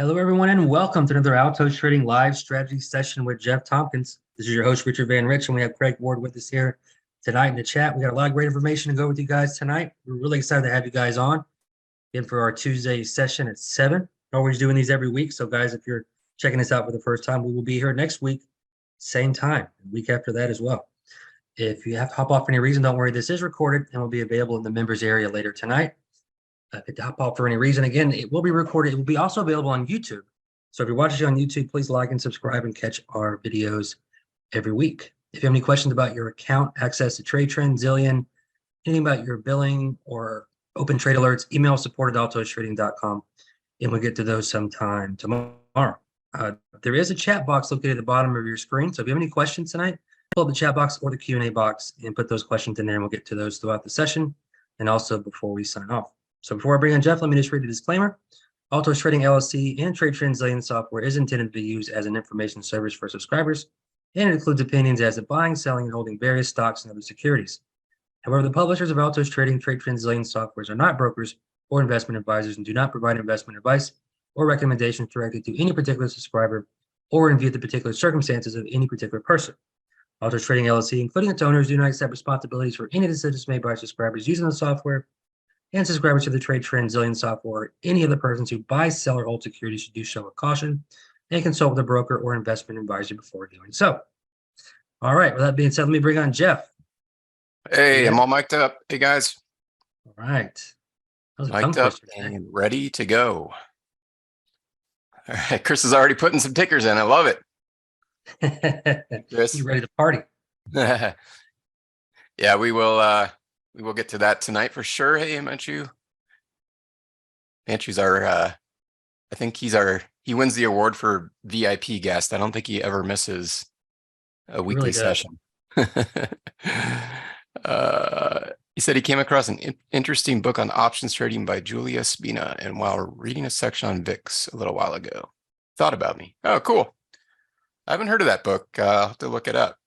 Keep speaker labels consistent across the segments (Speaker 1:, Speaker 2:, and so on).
Speaker 1: Hello, everyone, and welcome to another Altos Trading Live Strategy Session with Jeff Tompkins. This is your host, Richard Van Rich, and we have Craig Ward with us here tonight in the chat. We got a lot of great information to go with you guys tonight. We're really excited to have you guys on again for our Tuesday session at 7. Always doing these every week. So, guys, if you're checking us out for the first time, we will be here next week, same time, week after that as well. If you have to hop off for any reason, don't worry. This is recorded and will be available in the members area later tonight. If it hop off for any reason, again, it will be recorded. It will be also available on YouTube. So if you're watching on YouTube, please like and subscribe and catch our videos every week. If you have any questions about your account, access to Trade Trend, Zillion, anything about your billing or open trade alerts, email support@altostrading.com, and we'll get to those sometime tomorrow. There is a chat box located at the bottom of your screen. So if you have any questions tonight, pull up the chat box or the Q&A box and put those questions in there, and we'll get to those throughout the session and also before we sign off. So before I bring on Jeff, let me just read a disclaimer. Altos Trading LLC and Trade Trend Zillion software is intended to be used as an information service for subscribers, and it includes opinions as to buying, selling, and holding various stocks and other securities. However, the publishers of Altos Trading, Trade Trend Zillion softwares are not brokers or investment advisors and do not provide investment advice or recommendations directed to any particular subscriber or in view of the particular circumstances of any particular person. Altos Trading LLC, including its owners, do not accept responsibilities for any decisions made by subscribers using the software, and subscribers to the Trade Trend Zillion software, or any other persons who buy, sell, or hold securities should do so with caution and consult with a broker or investment advisor before doing so. All right, with that being said, let me bring on Jeff.
Speaker 2: Hey, I'm all mic'd up. Hey, guys.
Speaker 1: All right.
Speaker 2: Mic'd up and ready to go. All right, Chris is already putting some tickers in. I love it. Chris,
Speaker 1: you ready to party?
Speaker 2: Yeah, we will get to that tonight for sure. Hey, Manchu. Manchu's our I think he wins the award for VIP guest. I don't think he ever misses a weekly session. He said he came across an interesting book on options trading by Julia Spina, and while reading a section on VIX a little while ago, thought about me. Oh, cool. I haven't heard of that book. I'll have to look it up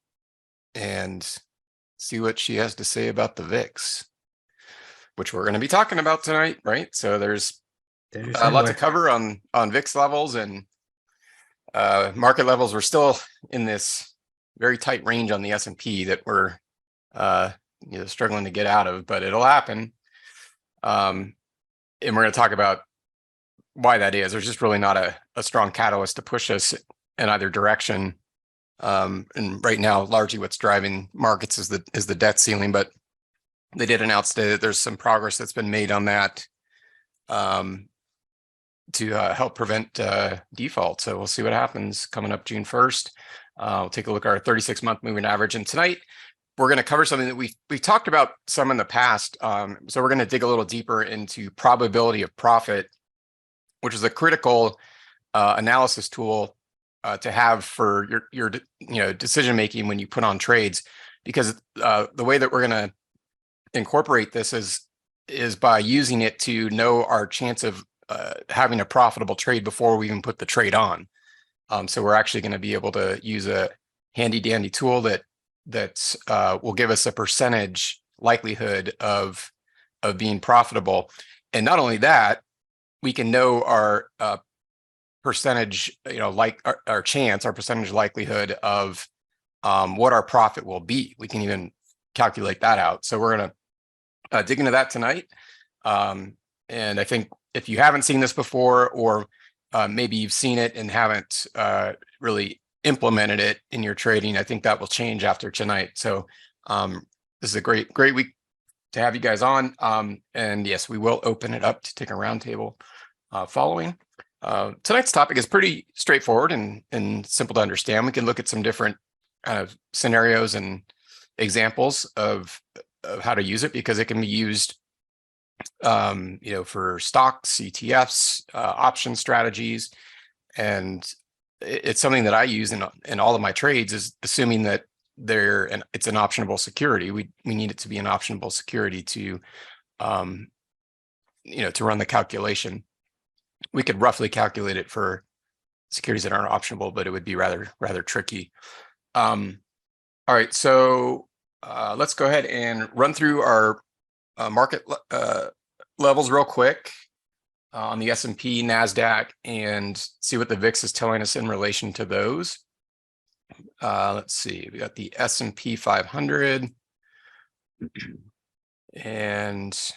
Speaker 2: and see what she has to say about the VIX, which we're going to be talking about tonight, right? So there's a lot to cover on VIX levels, and market levels. We're still in this very tight range on the S&P that we're struggling to get out of, but it'll happen. And we're going to talk about why that is. There's just really not a strong catalyst to push us in either direction. And right now, largely what's driving markets is the debt ceiling, but they did announce today that there's some progress that's been made on that to help prevent default. So we'll see what happens coming up June 1st. We'll take a look at our 36-month moving average. And tonight, we're going to cover something that we've talked about some in the past. So we're going to dig a little deeper into probability of profit, which is a critical analysis tool to have for your decision making when you put on trades, because the way that we're going to incorporate this is by using it to know our chance of having a profitable trade before we even put the trade on. So we're actually going to be able to use a handy dandy tool that will give us a percentage likelihood of being profitable. And not only that, we can know our percentage, like our chance, our percentage likelihood of what our profit will be. We can even calculate that out. So we're going to dig into that tonight. And I think if you haven't seen this before, or maybe you've seen it and haven't really implemented it in your trading, I think that will change after tonight. So this is a great week to have you guys on. And yes, we will open it up to take a roundtable following. Tonight's topic is pretty straightforward and simple to understand. We can look at some different kind of scenarios and examples of how to use it, because it can be used for stocks, ETFs, option strategies. And it's something that I use in all of my trades, is assuming that it's an optionable security. We need it to be an optionable security to run the calculation. We could roughly calculate it for securities that aren't optionable, but it would be rather tricky. All right, so let's go ahead and run through our market levels real quick. on the S&P, NASDAQ, and see what the VIX is telling us in relation to those. Let's see, we got the S&P 500. And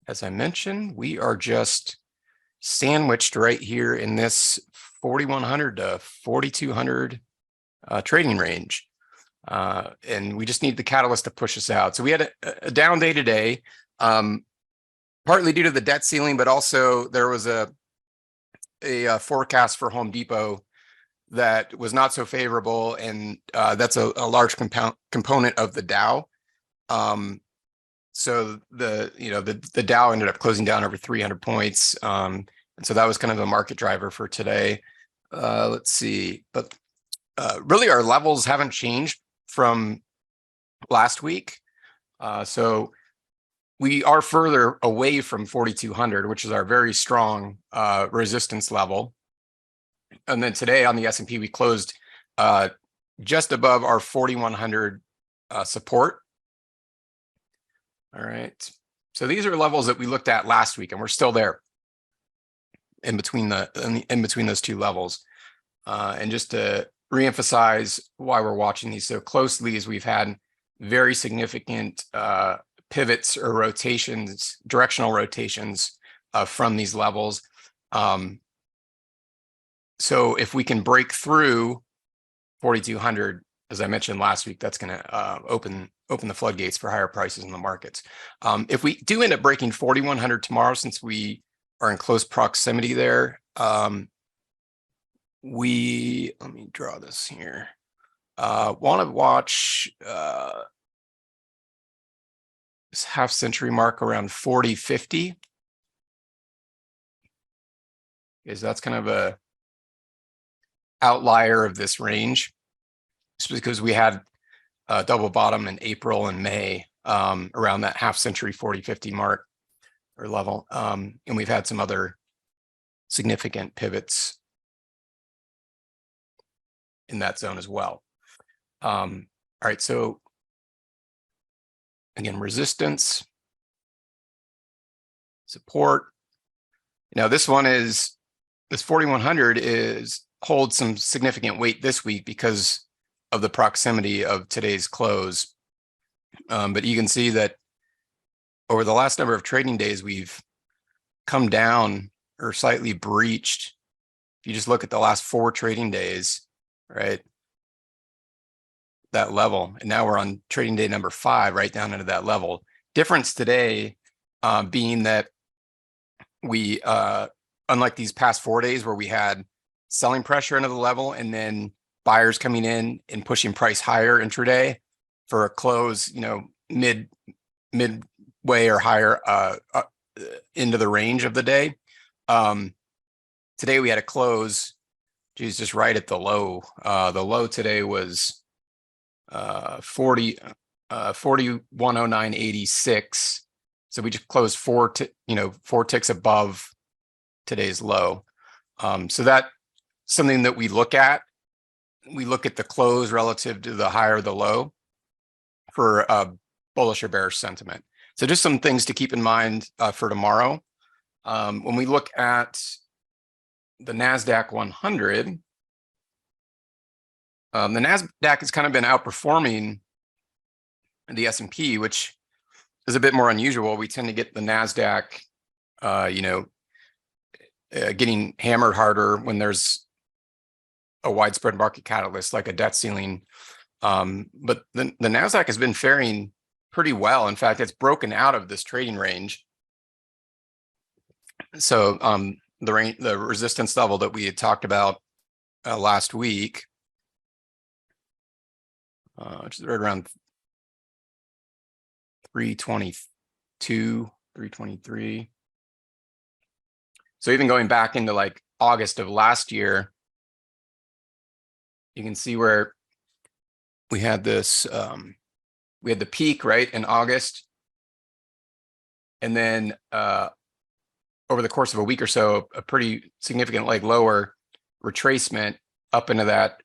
Speaker 2: as I mentioned, we are just sandwiched right here in this 4,100 to 4,200 trading range. And we just need the catalyst to push us out. So we had a down day today, partly due to the debt ceiling, but also there was a forecast for Home Depot that was not so favorable, and that's a large component of the Dow. So the Dow ended up closing down over 300 points, and so that was kind of a market driver for today. Let's see, but really our levels haven't changed from last week. So we are further away from 4,200, which is our very strong resistance level. And then today on the S&P, we closed just above our 4,100 support. All right. So these are levels that we looked at last week, and we're still there in between those two levels. And just to reemphasize why we're watching these so closely is we've had very significant pivots or rotations, directional rotations from these levels. So if we can break through 4,200, as I mentioned last week, that's going to open the floodgates for higher prices in the markets. If we do end up breaking 4,100 tomorrow, since we are in close proximity there, let me draw this here. Want to watch this half century mark around 40.50, is that's kind of a outlier of this range. It's because we had a double bottom in April and May around that half century 40.50 mark or level, and we've had some other significant pivots in that zone as well. All right, so again, resistance, support. Now this 4,100 holds some significant weight this week because of the proximity of today's close. But you can see that over the last number of trading days, we've come down or slightly breached. If you just look at the last 4 trading days, right, that level, and now we're on trading day number 5, right down into that level. Difference today being that we, unlike these past 4 days where we had selling pressure into the level and then buyers coming in and pushing price higher intraday for a close, midway or higher into the range of the day. Today we had a close, just right at the low. The low today was 4109.86. So we just closed 4 ticks above today's low. So that's something that we look at. We look at the close relative to the high or the low for bullish or bearish sentiment. So just some things to keep in mind for tomorrow. When we look at the NASDAQ 100, the NASDAQ has kind of been outperforming the S&P, which is a bit more unusual. We tend to get the NASDAQ, getting hammered harder when there's a widespread market catalyst like a debt ceiling. But the NASDAQ has been faring pretty well. In fact, it's broken out of this trading range. So the resistance level that we had talked about last week, which is right around 322, 323. So even going back into like August of last year, you can see where we had this, we had the peak right in August. And then over the course of a week or so, a pretty significant like lower retracement up into that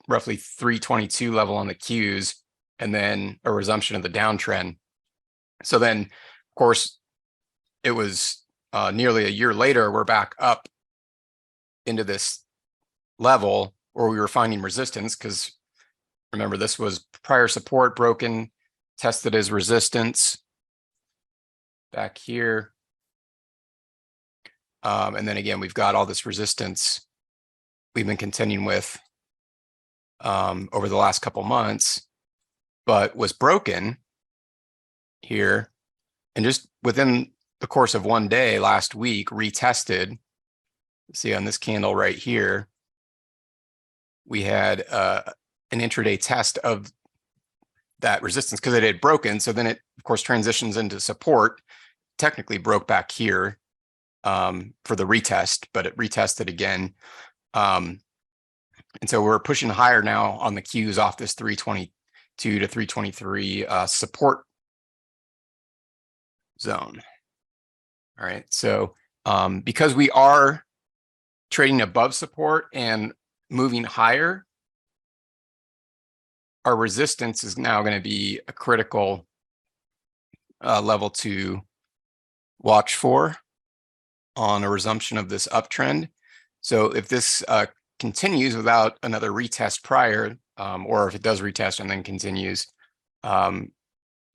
Speaker 2: roughly 322 level on the Qs, and then a resumption of the downtrend. So then, of course, it was nearly a year later, we're back up into this level where we were finding resistance, because remember, this was prior support broken, tested as resistance back here. And then again, we've got all this resistance we've been contending with over the last couple months, but was broken here. And just within the course of one day last week, retested. See on this candle right here, we had an intraday test of that resistance because it had broken. So then it, of course, transitions into support. Technically broke back here for the retest, but it retested again. And so we're pushing higher now on the Qs off this 322 to 323 support zone. All right, so because we are trading above support and moving higher, our resistance is now going to be a critical level to watch for on a resumption of this uptrend. So if this continues without another retest prior, or if it does retest and then continues, we're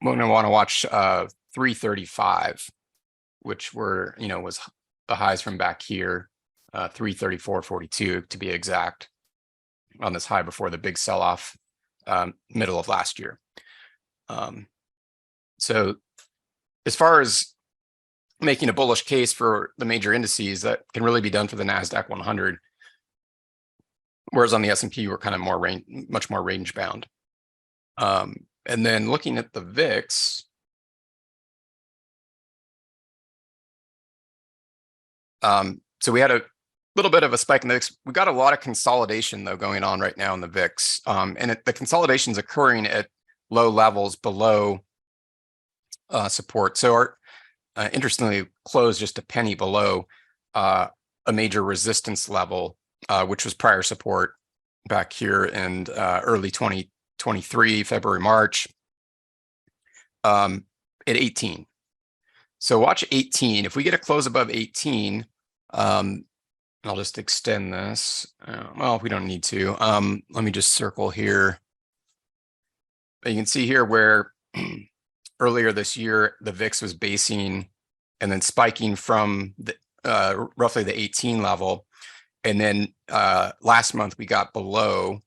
Speaker 2: going to want to watch 335, which were, was the highs from back here, 334.42 to be exact, on this high before the big sell-off middle of last year. So as far as making a bullish case for the major indices, that can really be done for the NASDAQ 100, whereas on the S&P we're kind of much more range bound. And then looking at the VIX, so we had a little bit of a spike in the VIX. We got a lot of consolidation though going on right now in the VIX, and the consolidation is occurring at low levels below support. So our interestingly closed just a penny below a major resistance level, which was prior support back here in early 2023, February, March, at 18. So watch 18. If we get a close above 18, I'll just extend this. Well, we don't need to. Let me just circle here. You can see here where earlier this year, the VIX was basing and then spiking from the, roughly the 18 level. And then last month we got below,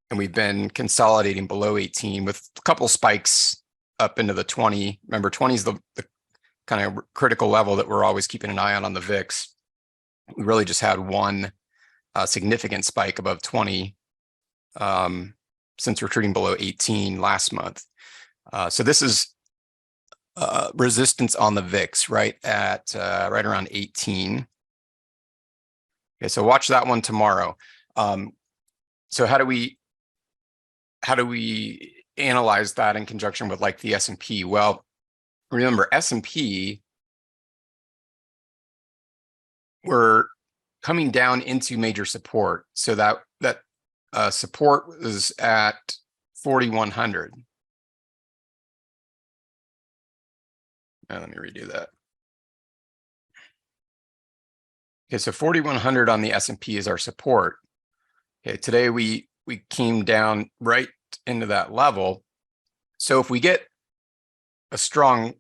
Speaker 2: and we've been consolidating below 18 with a couple spikes up into the 20. Remember, 20 is the kind of critical level that we're always keeping an eye on the VIX. We really just had one significant spike above 20 since retreating below 18 last month. So this is resistance on the VIX right at right around 18. Okay, so watch that one tomorrow. So how do we analyze that in conjunction with like the S&P? Well, remember S&P, we're coming down into major support. So that support was at 4,100. Now let me redo that. Okay, so 4,100 on the S&P is our support. Okay, today we came down right into that level. So if we get a strong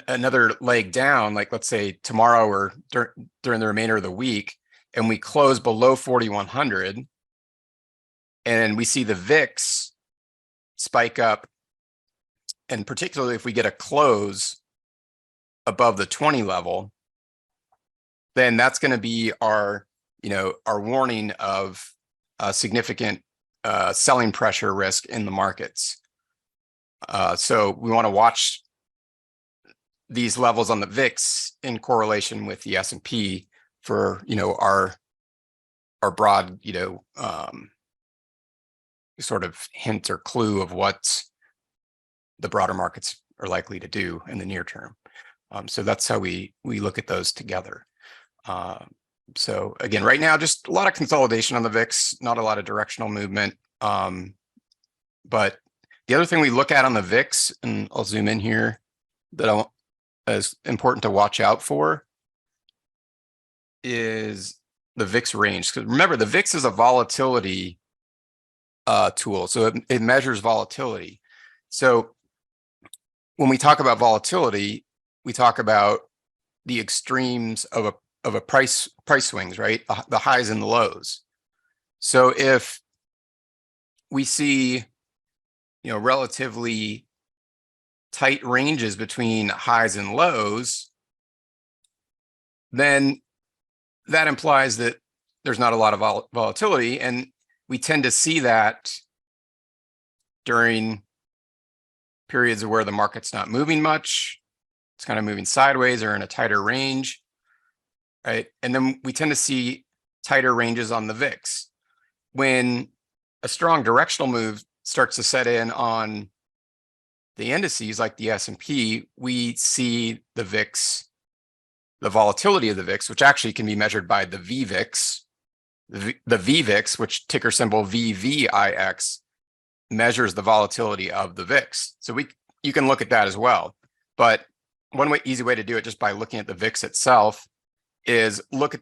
Speaker 2: another leg down, like let's say tomorrow or during the remainder of the week, and we close below 4,100, and we see the VIX spike up, and particularly if we get a close above the 20 level, then that's going to be our warning of significant selling pressure risk in the markets. So we want to watch these levels on the VIX in correlation with the S&P for our broad sort of hint or clue of what the broader markets are likely to do in the near term. So that's how we look at those together. So again, right now, just a lot of consolidation on the VIX, not a lot of directional movement. But the other thing we look at on the VIX, and I'll zoom in here, that is important to watch out for, is the VIX range. Because remember, the VIX is a volatility tool, so it measures volatility. So when we talk about volatility, we talk about the extremes of a price swings, right? The highs and the lows. So if we see, relatively tight ranges between highs and lows, then that implies that there's not a lot of volatility, and we tend to see that during periods where the market's not moving much. It's kind of moving sideways or in a tighter range, right? And then we tend to see tighter ranges on the VIX. When a strong directional move starts to set in on the indices like the S&P, we see the VIX, the volatility of the VIX, which actually can be measured by the VVIX. The VVIX, which ticker symbol VVIX, measures the volatility of the VIX. So you can look at that as well. But one easy way to do it, just by looking at the VIX itself, is look at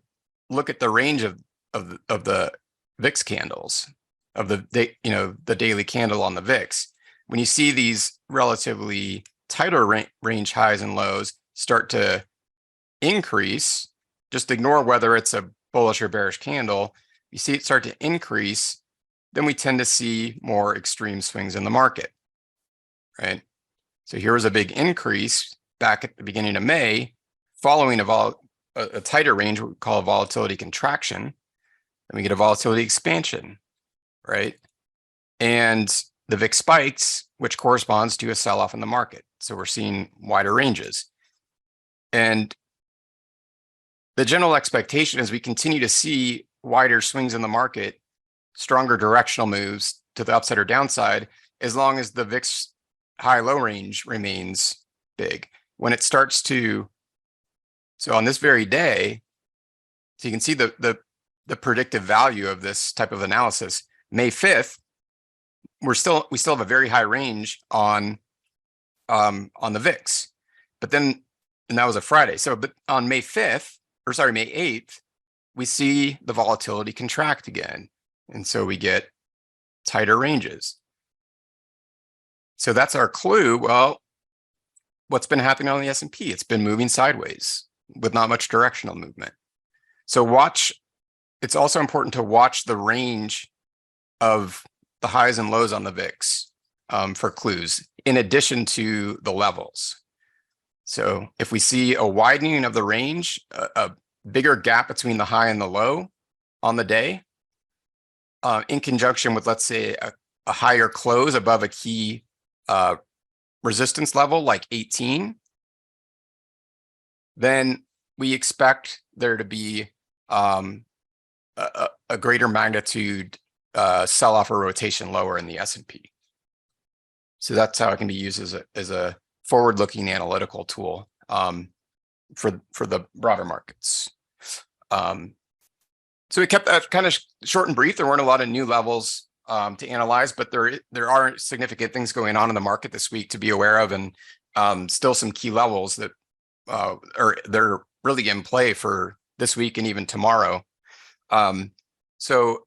Speaker 2: the range of the VIX candles, of the daily candle on the VIX. When you see these relatively tighter range highs and lows start to increase, just ignore whether it's a bullish or bearish candle. You see it start to increase, then we tend to see more extreme swings in the market, right? So here was a big increase back at the beginning of May, following a tighter range, what we call a volatility contraction. Then we get a volatility expansion, right? And the VIX spikes, which corresponds to a sell-off in the market. So we're seeing wider ranges. And the general expectation is we continue to see wider swings in the market, stronger directional moves to the upside or downside, as long as the VIX high-low range remains big. When it starts to, so on this very day, so you can see the predictive value of this type of analysis. May 5th, we still have a very high range on the VIX, but then, and that was a Friday. So, but on May 8th, we see the volatility contract again. And so we get tighter ranges. So that's our clue. Well, what's been happening on the S&P? It's been moving sideways with not much directional movement. So it's also important to watch the range of the highs and lows on the VIX for clues, in addition to the levels. So if we see a widening of the range, a bigger gap between the high and the low on the day, in conjunction with, let's say, a higher close above a key resistance level like 18, then we expect there to be a greater magnitude sell-off or rotation lower in the S&P. So that's how it can be used as a forward-looking analytical tool for the broader markets. So we kept that kind of short and brief. There weren't a lot of new levels to analyze, but there are significant things going on in the market this week to be aware of, and still some key levels that they're really in play for this week and even tomorrow. So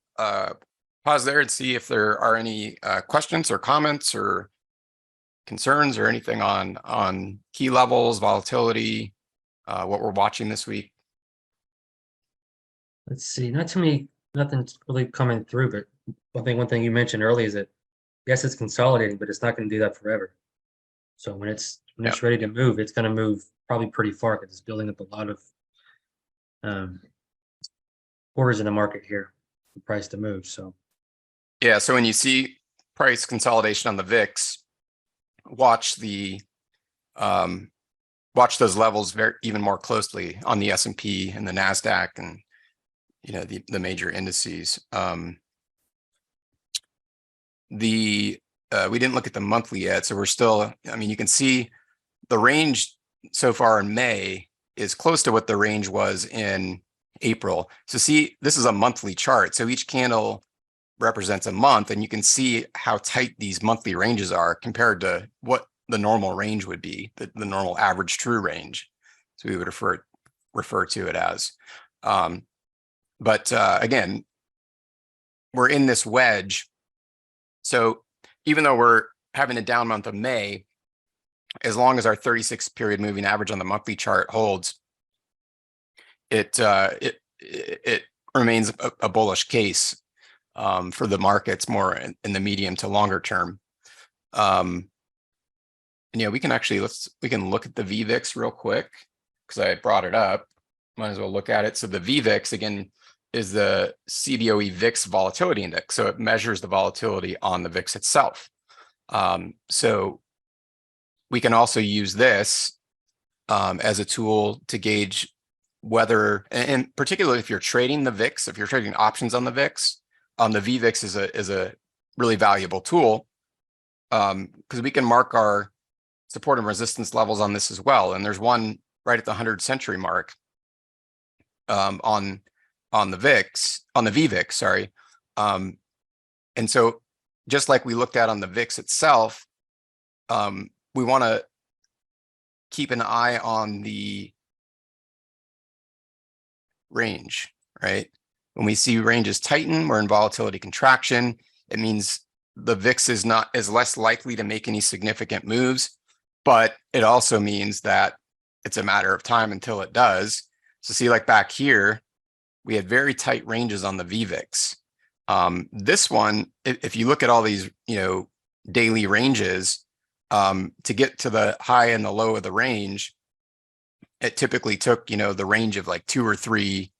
Speaker 2: pause there and see if there are any questions or comments or concerns or anything on key levels, volatility, what we're watching this week.
Speaker 1: Let's see, nothing's really coming through, but one thing you mentioned earlier is that, yes, it's consolidating, but it's not going to do that forever. So when it's ready to move, it's going to move probably pretty far, because it's building up a lot of orders in the market here for price to move. So
Speaker 2: yeah, so when you see price consolidation on the VIX, watch those levels even more closely on the S&P and the NASDAQ and the major indices. We didn't look at the monthly yet, so we're still, you can see the range so far in May is close to what the range was in April. So see, this is a monthly chart. So each candle represents a month, and you can see how tight these monthly ranges are compared to what the normal range would be, the normal average true range. So we would refer to it as. But again, we're in this wedge. So even though we're having a down month of May, as long as our 36 period moving average on the monthly chart holds, it remains a bullish case for the markets more in the medium to longer term. And yeah, we can actually we can look at the VVIX real quick because I brought it up. Might as well look at it. So the VVIX again is the CBOE VIX volatility index. So it measures the volatility on the VIX itself. So we can also use this as a tool to gauge whether, and particularly if you're trading the VIX, if you're trading options on the VIX, the VVIX is a really valuable tool because we can mark our support and resistance levels on this as well. And there's one right at the 100-century mark on the VIX, on the VVIX, sorry. And so just like we looked at on the VIX itself, we want to keep an eye on the range, right? When we see ranges tighten, we're in volatility contraction. It means the VIX is less likely to make any significant moves, but it also means that it's a matter of time until it does. So see, like back here, we had very tight ranges on the VVIX. This one, if you look at all these, daily ranges, to get to the high and the low of the range, it typically took, the range of like 2 or 3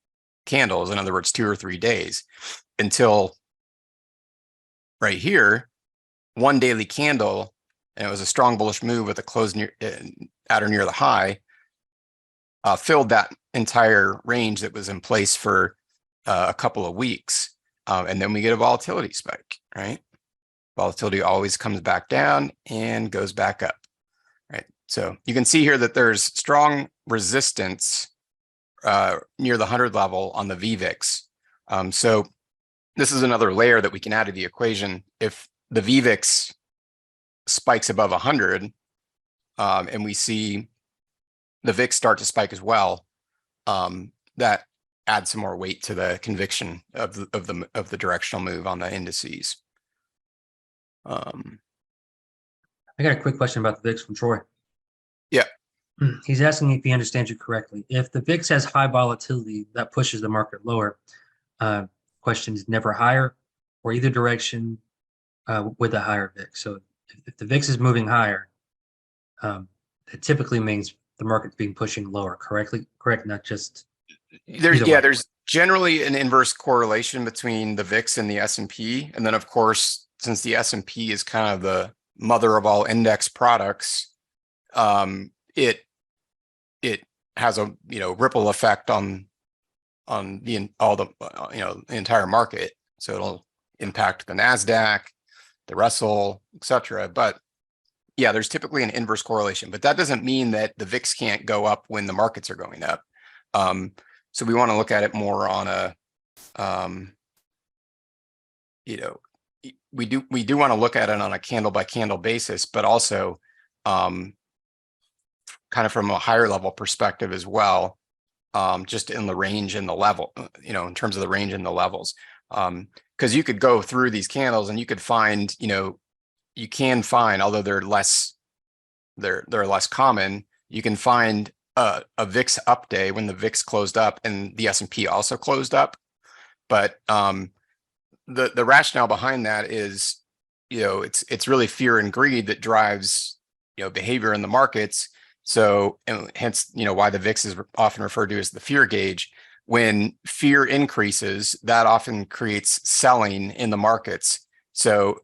Speaker 2: candles, in other words, 2 or 3 days, until right here, one daily candle, and it was a strong bullish move with a close near at or near the high, filled that entire range that was in place for a couple of weeks. And then we get a volatility spike, right? Volatility always comes back down and goes back up, right? So you can see here that there's strong resistance near the 100 level on the VVIX. So this is another layer that we can add to the equation. If the VVIX spikes above 100 and we see the VIX start to spike as well, that adds some more weight to the conviction of the directional move on the indices.
Speaker 1: I got a quick question about the VIX from Troy.
Speaker 2: Yeah.
Speaker 1: He's asking if he understands you correctly. If the VIX has high volatility, that pushes the market lower. Question is never higher or either direction with a higher VIX. So if the VIX is moving higher, it typically means the market's being pushing lower, correct? Not just
Speaker 2: there's generally an inverse correlation between the VIX and the S&P. And then of course, since the S&P is kind of the mother of all index products, it has a ripple effect on the entire market. So it'll impact the NASDAQ, the Russell, etc. But yeah, there's typically an inverse correlation, but that doesn't mean that the VIX can't go up when the markets are going up. So we want to look at it more on a, we do want to look at it on a candle by candle basis, but also kind of from a higher level perspective as well, just in the range and the level, in terms of the range and the levels. Because you could go through these candles and you could find, you can find, although they're less common, you can find a VIX up day when the VIX closed up and the S&P also closed up. But the rationale behind that is, it's really fear and greed that drives, behavior in the markets. So, and hence, why the VIX is often referred to as the fear gauge. When fear increases, that often creates selling in the markets. So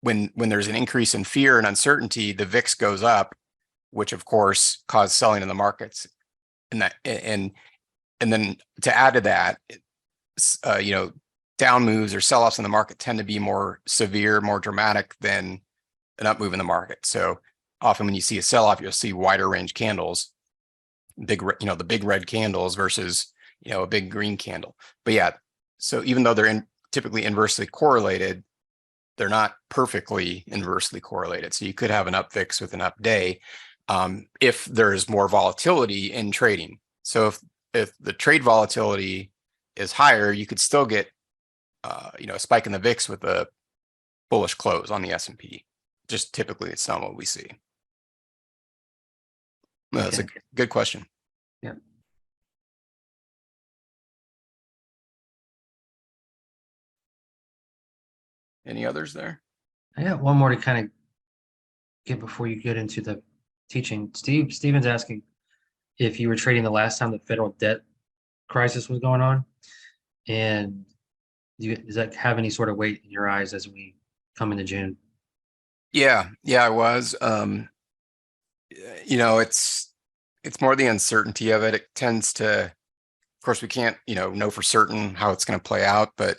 Speaker 2: when there's an increase in fear and uncertainty, the VIX goes up, which of course causes selling in the markets. And then to add to that, down moves or sell-offs in the market tend to be more severe, more dramatic than an up move in the market. So often when you see a sell-off, you'll see wider range candles, the big red candles versus, a big green candle. But yeah, so even though they're typically inversely correlated, they're not perfectly inversely correlated. So you could have an up VIX with an up day if there's more volatility in trading. So if the trade volatility is higher, you could still get a spike in the VIX with a bullish close on the S&P. Just typically, it's not what we see. No, that's a good question.
Speaker 1: Yeah.
Speaker 2: Any others there?
Speaker 1: I got one more to kind of get before you get into the teaching. Steven's asking if you were trading the last time the federal debt crisis was going on, and does that have any sort of weight in your eyes as we come into June?
Speaker 2: Yeah, I was. It's more the uncertainty of it. It tends to, of course, we can't, know for certain how it's going to play out, but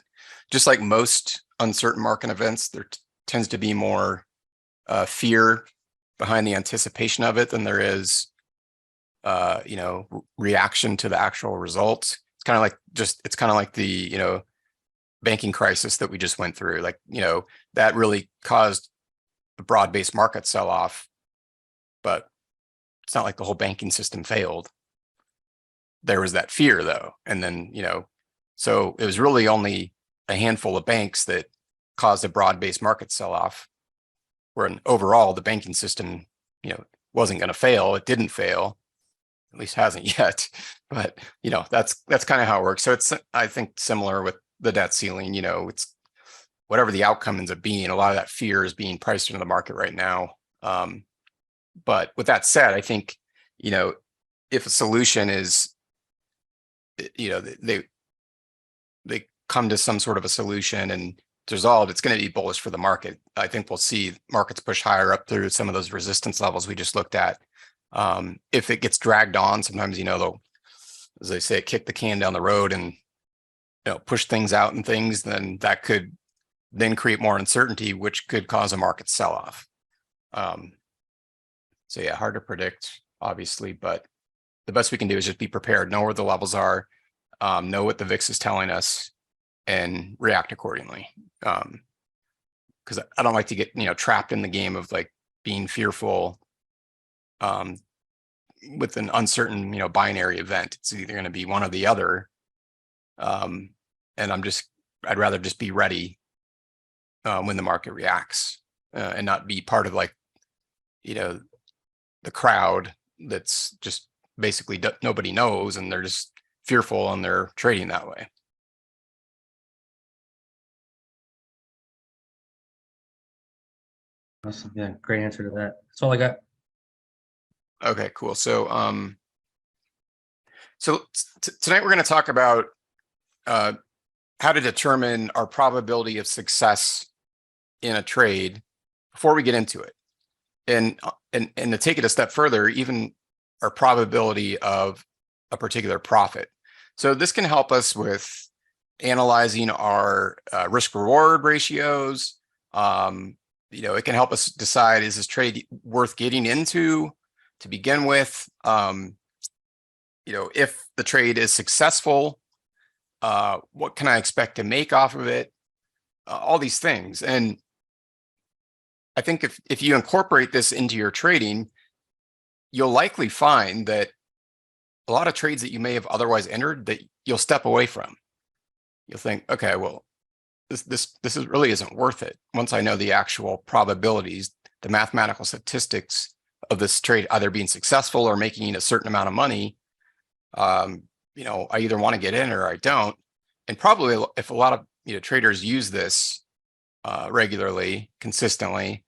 Speaker 2: just like most uncertain market events, there tends to be more fear behind the anticipation of it than there is, reaction to the actual results. It's kind of like the, banking crisis that we just went through. Like, that really caused a broad-based market sell-off, but it's not like the whole banking system failed. There was that fear though. And then, so it was really only a handful of banks that caused a broad-based market sell-off, where overall the banking system, wasn't going to fail. It didn't fail, at least hasn't yet. But, that's kind of how it works. So it's, I think, similar with the debt ceiling. It's whatever the outcome ends up being, a lot of that fear is being priced into the market right now. But with that said, I think, if a solution is, they come to some sort of a solution and it's resolved, it's going to be bullish for the market. I think we'll see markets push higher up through some of those resistance levels we just looked at. If it gets dragged on, sometimes, they'll, as they say, kick the can down the road and, push things out and things, then that could then create more uncertainty, which could cause a market sell-off. So yeah, hard to predict, obviously, but the best we can do is just be prepared, know where the levels are, know what the VIX is telling us, and react accordingly. Because I don't like to get, trapped in the game of like being fearful with an uncertain, binary event. It's either going to be one or the other. And I'd rather just be ready when the market reacts, and not be part of like, the crowd that's just basically nobody knows and they're just fearful and they're trading that way.
Speaker 1: Awesome. Yeah, great answer to that. That's all I got.
Speaker 2: Okay, cool. So tonight we're going to talk about how to determine our probability of success in a trade before we get into it. And to take it a step further, even our probability of a particular profit. So this can help us with analyzing our risk reward ratios. It can help us decide, is this trade worth getting into to begin with? If the trade is successful, what can I expect to make off of it? All these things. And I think if you incorporate this into your trading, you'll likely find that a lot of trades that you may have otherwise entered that you'll step away from. You'll think, okay, well, this really isn't worth it. Once I know the actual probabilities, the mathematical statistics of this trade either being successful or making a certain amount of money, I either want to get in or I don't. And probably if a lot of traders use this regularly, consistently,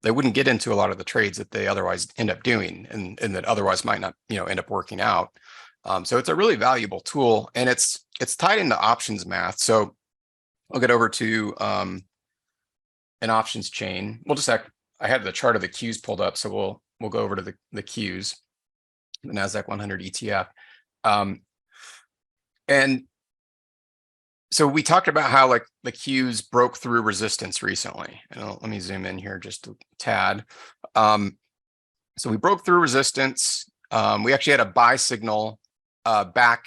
Speaker 2: they wouldn't get into a lot of the trades that they otherwise end up doing and that otherwise might not end up working out. So it's a really valuable tool, and it's tied into options math. So I'll get over to an options chain. I have the chart of the Qs pulled up, so we'll go over to the Qs, the NASDAQ 100 ETF. And so we talked about how like the Qs broke through resistance recently. And let me zoom in here just a tad. So we broke through resistance. We actually had a buy signal back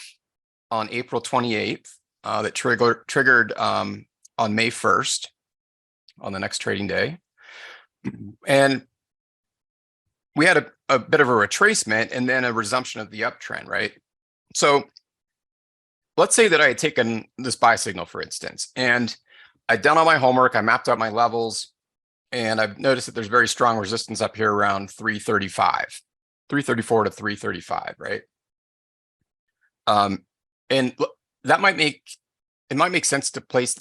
Speaker 2: on April 28th that triggered on May 1st on the next trading day. And we had a bit of a retracement and then a resumption of the uptrend, right? So let's say that I had taken this buy signal, for instance, and I'd done all my homework, I mapped out my levels, and I've noticed that there's very strong resistance up here around 335, 334 to 335, right? And that might make, it might make sense to place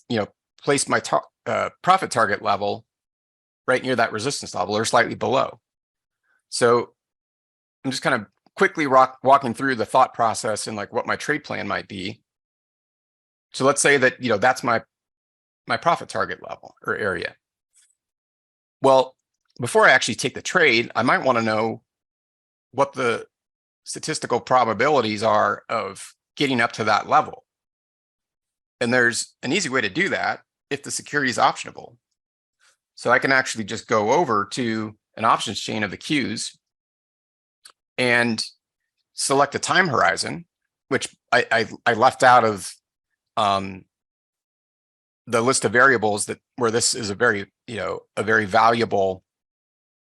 Speaker 2: my profit target level right near that resistance level or slightly below. So I'm just kind of quickly walking through the thought process and like what my trade plan might be. So let's say that, that's my profit target level or area. Well, before I actually take the trade, I might want to know what the statistical probabilities are of getting up to that level. And there's an easy way to do that if the security is optionable. So I can actually just go over to an options chain of the Qs and select a time horizon, which I left out of the list of variables where this is a very valuable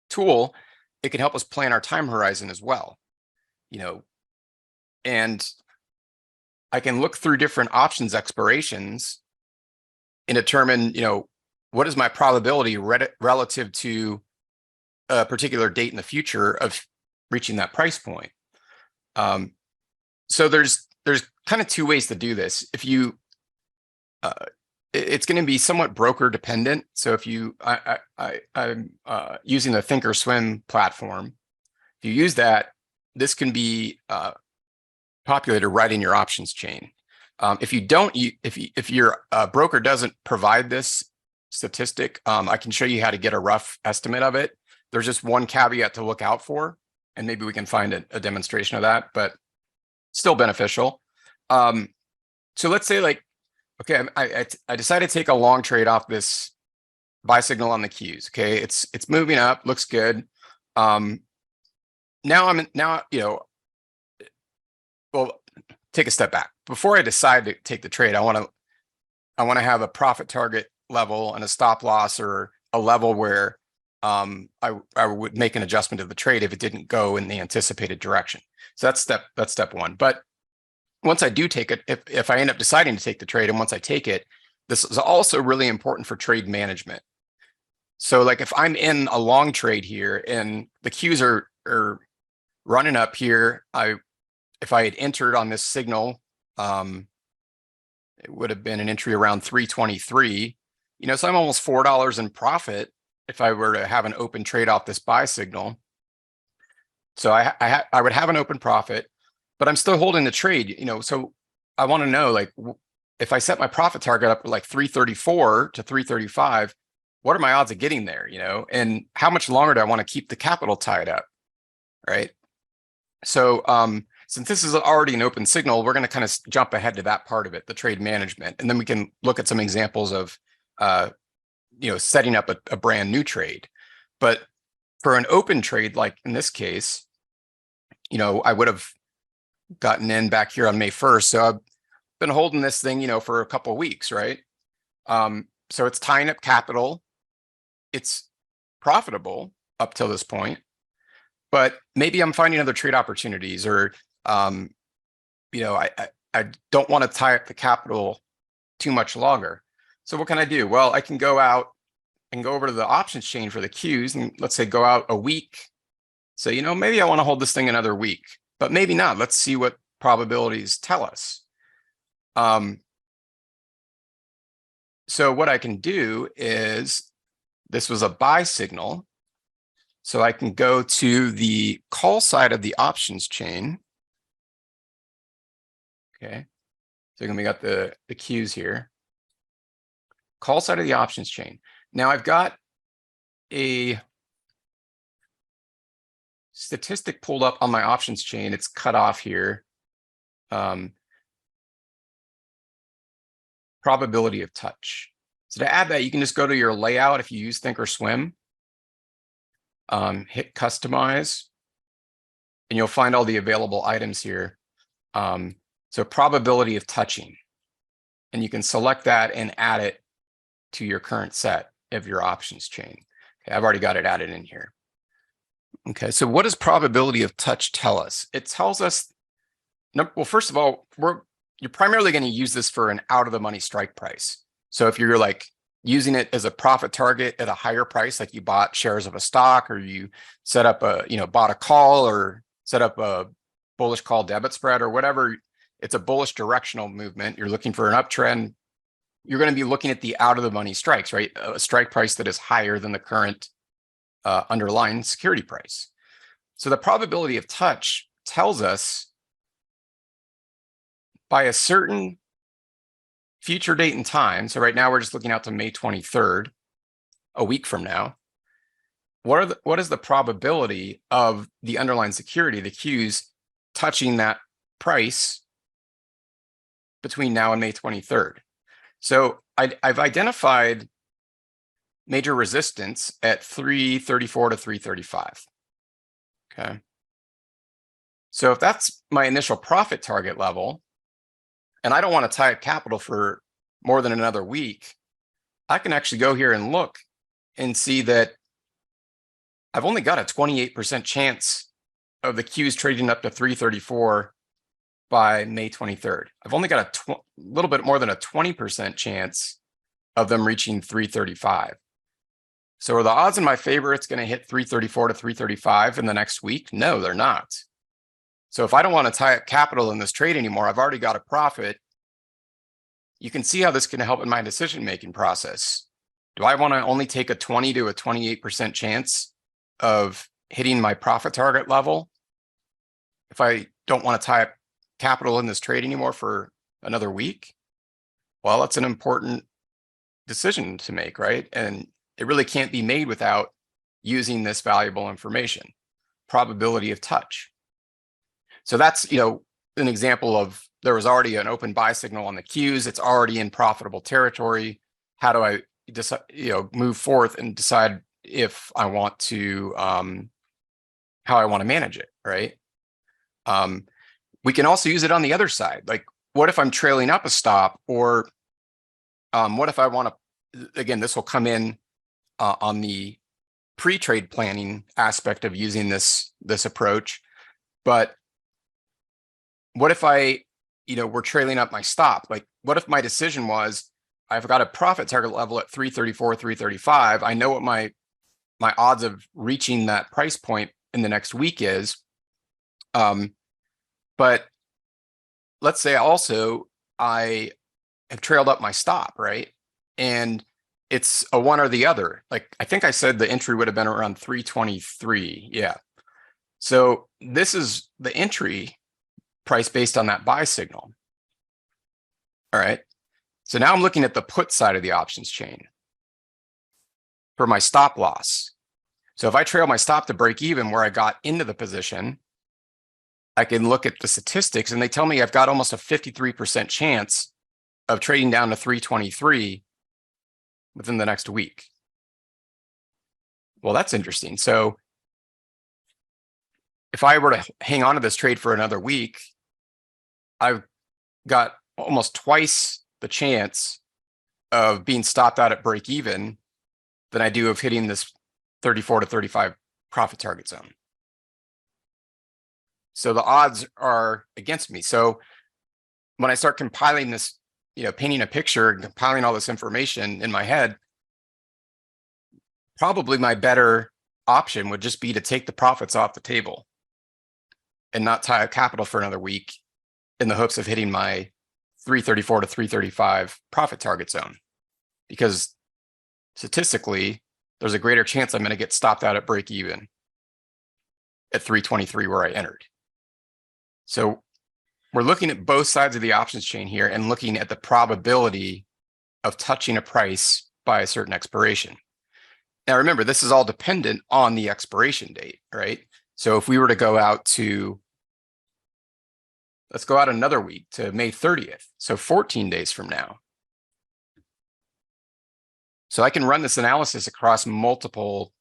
Speaker 2: tool. It can help us plan our time horizon as well, and I can look through different options expirations and determine, what is my probability relative to a particular date in the future of reaching that price point. So there's kind of two ways to do this. If you it's going to be somewhat broker dependent. So if I'm using the Thinkorswim platform. If you use that, this can be populated right in your options chain. If you don't, if your broker doesn't provide this statistic, I can show you how to get a rough estimate of it. There's just one caveat to look out for, and maybe we can find a demonstration of that, but still beneficial. So let's say okay, I decided to take a long trade off this buy signal on the Qs. Okay, it's moving up, looks good. Well, take a step back. Before I decide to take the trade, I want to have a profit target level and a stop loss, or a level where I would make an adjustment of the trade if it didn't go in the anticipated direction. So that's step one. But once I do take it, if I end up deciding to take the trade, and once I take it, this is also really important for trade management. So like if I'm in a long trade here and the Qs are running up here, if I had entered on this signal, it would have been an entry around 323. So I'm almost $4 in profit if I were to have an open trade off this buy signal. So I would have an open profit, but I'm still holding the trade. So I want to know, if I set my profit target up at 334 to 335, what are my odds of getting there? And how much longer do I want to keep the capital tied up, right? So since this is already an open signal, we're going to kind of jump ahead to that part of it, the trade management, and then we can look at some examples of setting up a brand new trade. But for an open trade, like in this case, I would have gotten in back here on May 1st. So I've been holding this thing, for a couple of weeks, right? So it's tying up capital. It's profitable up till this point, but maybe I'm finding other trade opportunities, or I don't want to tie up the capital too much longer. So what can I do? Well, I can go out and go over to the options chain for the Qs, and let's say go out a week. So, maybe I want to hold this thing another week, but maybe not. Let's see what probabilities tell us. So what I can do is, this was a buy signal. So I can go to the call side of the options chain. Okay. So we got the Qs here. Call side of the options chain. Now I've got a statistic pulled up on my options chain. It's cut off here. Probability of touch. So to add that, you can just go to your layout if you use Thinkorswim. Hit customize, and you'll find all the available items here. So probability of touching, and you can select that and add it to your current set of your options chain. Okay, I've already got it added in here. Okay, so what does probability of touch tell us? It tells us, well, first of all, you're primarily going to use this for an out of the money strike price. So if you're like using it as a profit target at a higher price, like you bought shares of a stock, or you set up a, bought a call or set up a bullish call debit spread or whatever, it's a bullish directional movement. You're looking for an uptrend. You're going to be looking at the out of the money strikes, right? A strike price that is higher than the current underlying security price. So the probability of touch tells us by a certain future date and time. So right now we're just looking out to May 23rd, a week from now. What is the probability of the underlying security, the Qs, touching that price between now and May 23rd? So I've identified major resistance at 334 to 335. Okay. So if that's my initial profit target level, and I don't want to tie up capital for more than another week, I can actually go here and look and see that I've only got a 28% chance of the Qs trading up to 334 by May 23rd. I've only got a little bit more than a 20% chance of them reaching 335. So are the odds in my favor it's going to hit 334 to 335 in the next week? No, they're not. So if I don't want to tie up capital in this trade anymore, I've already got a profit. You can see how this can help in my decision-making process. Do I want to only take a 20 to a 28% chance of hitting my profit target level if I don't want to tie up capital in this trade anymore for another week? Well, that's an important decision to make, right? And it really can't be made without using this valuable information, probability of touch. So that's, an example of there was already an open buy signal on the Qs. It's already in profitable territory. How do I decide, move forth and decide if I want to, how I want to manage it, right? We can also use it on the other side. Like, what if I'm trailing up a stop, or what if I want to, again, this will come in on the pre-trade planning aspect of using this approach. But what if we're trailing up my stop? Like, what if my decision was, I've got a profit target level at 334, 335. I know what my odds of reaching that price point in the next week is. But let's say also I have trailed up my stop, right? And it's a one or the other. Like, I think I said the entry would have been around 323. Yeah. So this is the entry price based on that buy signal. All right. So now I'm looking at the put side of the options chain for my stop loss. So if I trail my stop to break even where I got into the position, I can look at the statistics and they tell me I've got almost a 53% chance of trading down to 323 within the next week. Well, that's interesting. So if I were to hang on to this trade for another week, I've got almost twice the chance of being stopped out at break even than I do of hitting this 34 to 35 profit target zone. So the odds are against me. So when I start compiling this, painting a picture and compiling all this information in my head, probably my better option would just be to take the profits off the table and not tie up capital for another week in the hopes of hitting my 334 to 335 profit target zone. Because statistically, there's a greater chance I'm going to get stopped out at break even at 323 where I entered. So we're looking at both sides of the options chain here and looking at the probability of touching a price by a certain expiration. Now, remember, this is all dependent on the expiration date, right? So if we were to go out to, let's go out another week to May 30th. So 14 days from now. So I can run this analysis across multiple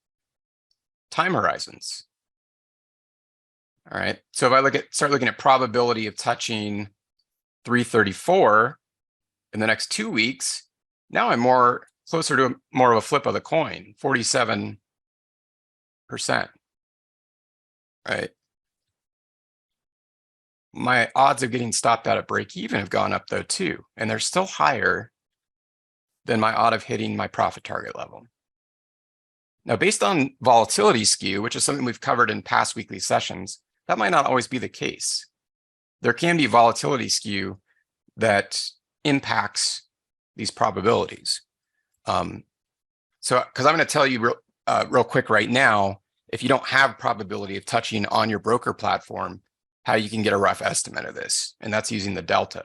Speaker 2: time horizons. All right. So if I start looking at probability of touching 334 in the next 2 weeks, now I'm closer to more of a flip of the coin, 47%. Right. My odds of getting stopped out at break even have gone up though too, and they're still higher than my odd of hitting my profit target level. Now, based on volatility skew, which is something we've covered in past weekly sessions, that might not always be the case. There can be volatility skew that impacts these probabilities. So, because I'm going to tell you real quick right now, if you don't have probability of touching on your broker platform, how you can get a rough estimate of this, and that's using the delta.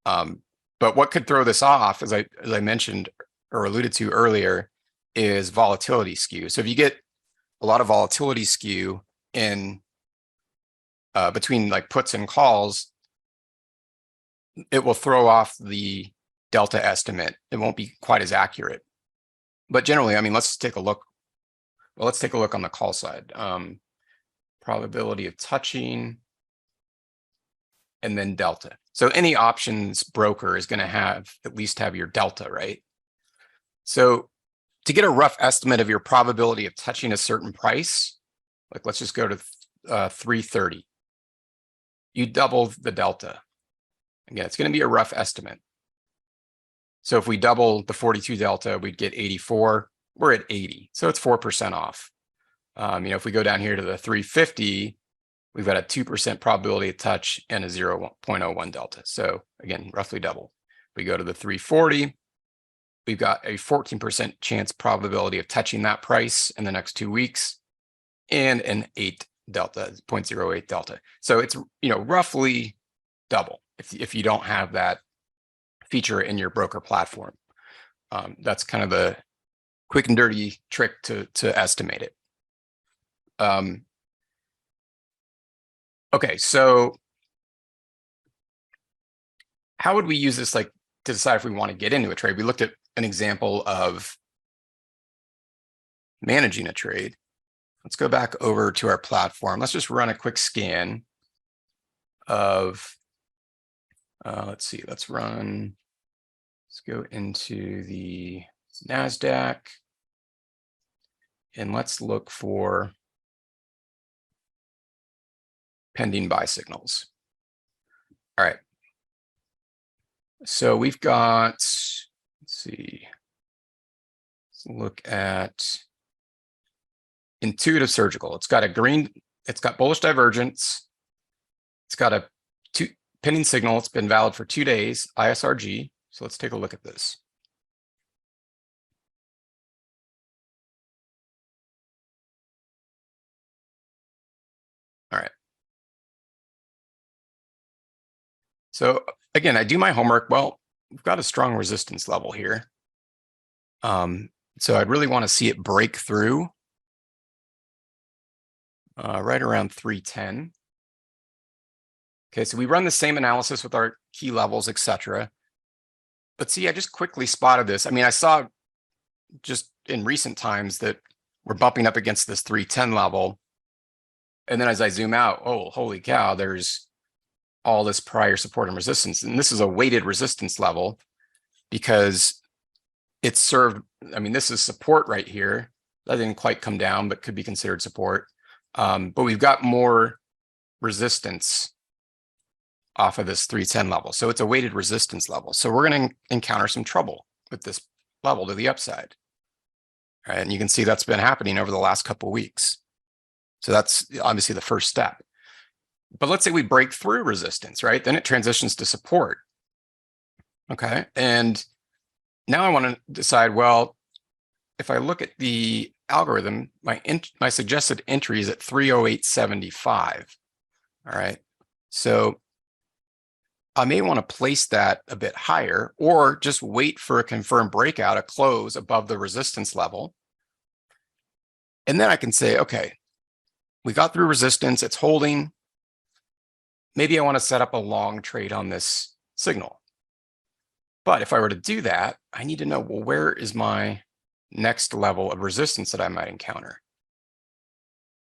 Speaker 2: But what could throw this off, as I mentioned or alluded to earlier, is volatility skew. So if you get a lot of volatility skew in between like puts and calls, it will throw off the delta estimate. It won't be quite as accurate. But generally, I mean, let's take a look. Well, let's take a look on the call side. Probability of touching, and then delta. So any options broker is going to at least have your delta, right? So to get a rough estimate of your probability of touching a certain price, like let's just go to 330. You double the delta. Again, it's going to be a rough estimate. So if we double the 42 delta, we'd get 84. We're at 80, so it's 4% off. If we go down here to the 350, we've got a 2% probability of touch and a 0.01 delta. So again, roughly double. We go to the 340, we've got a 14% chance probability of touching that price in the next 2 weeks, and an 8 delta, 0.08 delta. So it's roughly double if you don't have that feature in your broker platform. That's kind of the quick and dirty trick to estimate it. Okay, so how would we use this to decide if we want to get into a trade? We looked at an example of managing a trade. Let's go back over to our platform. Let's just run a quick scan of, let's go into the NASDAQ and let's look for pending buy signals. All right. So we've got, let's see, let's look at intuitive surgical. It's got bullish divergence. It's got a pending signal. It's been valid for 2 days, ISRG. So let's take a look at this. All right. So again, I do my homework. Well, we've got a strong resistance level here. So I'd really want to see it break through right around 310. Okay, so we run the same analysis with our key levels, etc. But see, I just quickly spotted this. I mean, I saw just in recent times that we're bumping up against this 310 level. And then as I zoom out, oh, holy cow, there's all this prior support and resistance. And this is a weighted resistance level because it's served, I mean, this is support right here. That didn't quite come down, but could be considered support. But we've got more resistance off of this 310 level. So it's a weighted resistance level. So we're going to encounter some trouble with this level to the upside. All right, and you can see that's been happening over the last couple of weeks. So that's obviously the first step. But let's say we break through resistance, right? Then it transitions to support. Okay, and now I want to decide, well, if I look at the algorithm, my suggested entry is at 308.75. All right, so I may want to place that a bit higher or just wait for a confirmed breakout, a close above the resistance level. And then I can say, okay, we got through resistance, it's holding. Maybe I want to set up a long trade on this signal. But if I were to do that, I need to know, well, where is my next level of resistance that I might encounter?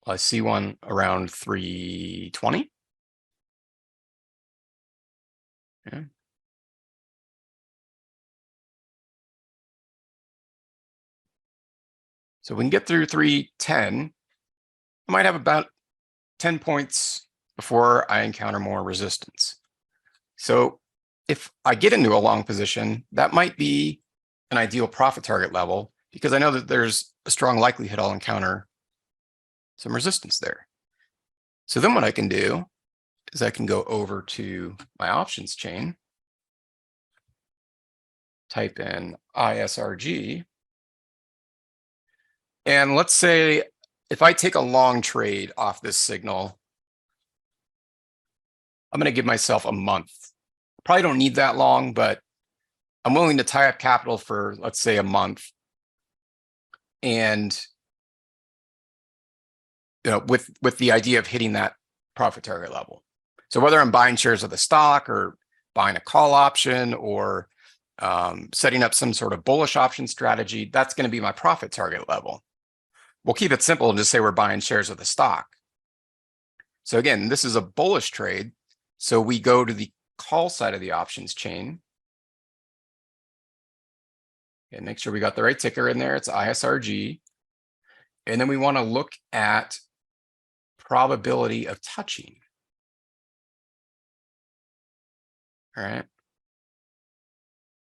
Speaker 2: Well, I see one around 320. Yeah. So we can get through 310. I might have about 10 points before I encounter more resistance. So if I get into a long position, that might be an ideal profit target level because I know that there's a strong likelihood I'll encounter some resistance there. So then what I can do is I can go over to my options chain, type in ISRG, and let's say if I take a long trade off this signal, I'm going to give myself a month. Probably don't need that long, but I'm willing to tie up capital for, let's say, a month. And with the idea of hitting that profit target level. So whether I'm buying shares of the stock or buying a call option or setting up some sort of bullish option strategy, that's going to be my profit target level. We'll keep it simple and just say we're buying shares of the stock. So again, this is a bullish trade. So we go to the call side of the options chain. And make sure we got the right ticker in there. It's ISRG. And then we want to look at probability of touching. All right.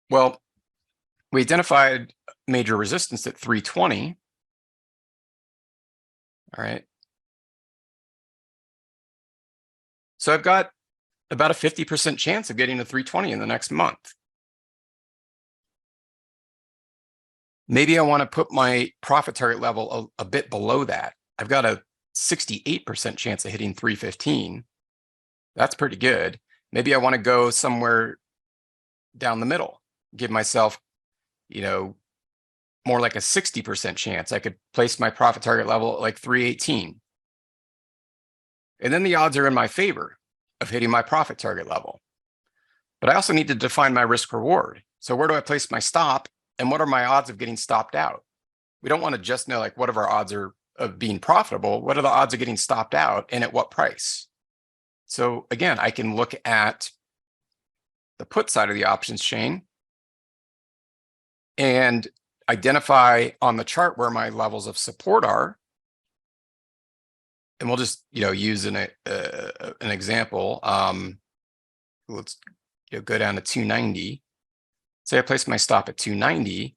Speaker 2: Well, we identified major resistance at 320. All right. So I've got about a 50% chance of getting to 320 in the next month. Maybe I want to put my profit target level a bit below that. I've got a 68% chance of hitting 315. That's pretty good. Maybe I want to go somewhere down the middle, give myself, more like a 60% chance. I could place my profit target level at like 318. And then the odds are in my favor of hitting my profit target level. But I also need to define my risk reward. So where do I place my stop? And what are my odds of getting stopped out? We don't want to just know like what are our odds of being profitable. What are the odds of getting stopped out and at what price? So again, I can look at the put side of the options chain and identify on the chart where my levels of support are. And we'll just, use an example. Let's go down to 290. Say I place my stop at 290.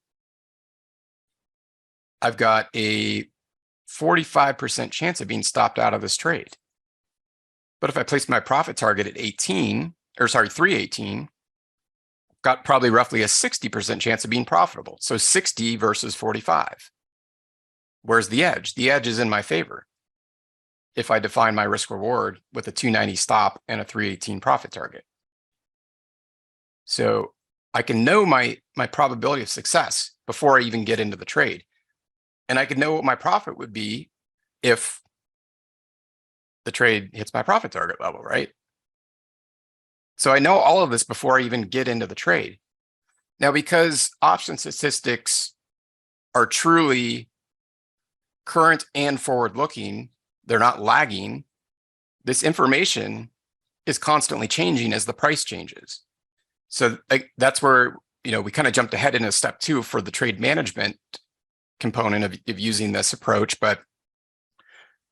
Speaker 2: I've got a 45% chance of being stopped out of this trade. But if I place my profit target at 318, I've got probably roughly a 60% chance of being profitable. So 60 versus 45. Where's the edge? The edge is in my favor if I define my risk reward with a 290 stop and a 318 profit target. So I can know my probability of success before I even get into the trade. And I can know what my profit would be if the trade hits my profit target level, right? So I know all of this before I even get into the trade. Now, because option statistics are truly current and forward-looking, they're not lagging, this information is constantly changing as the price changes. So that's where, we kind of jumped ahead into step 2 for the trade management component of using this approach. But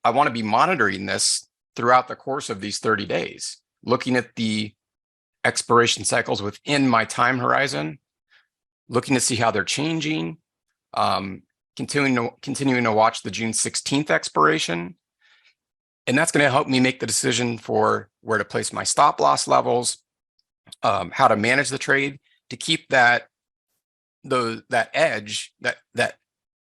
Speaker 2: I want to be monitoring this throughout the course of these 30 days, looking at the expiration cycles within my time horizon, looking to see how they're changing, continuing to watch the June 16th expiration. And that's going to help me make the decision for where to place my stop loss levels, how to manage the trade to keep that edge,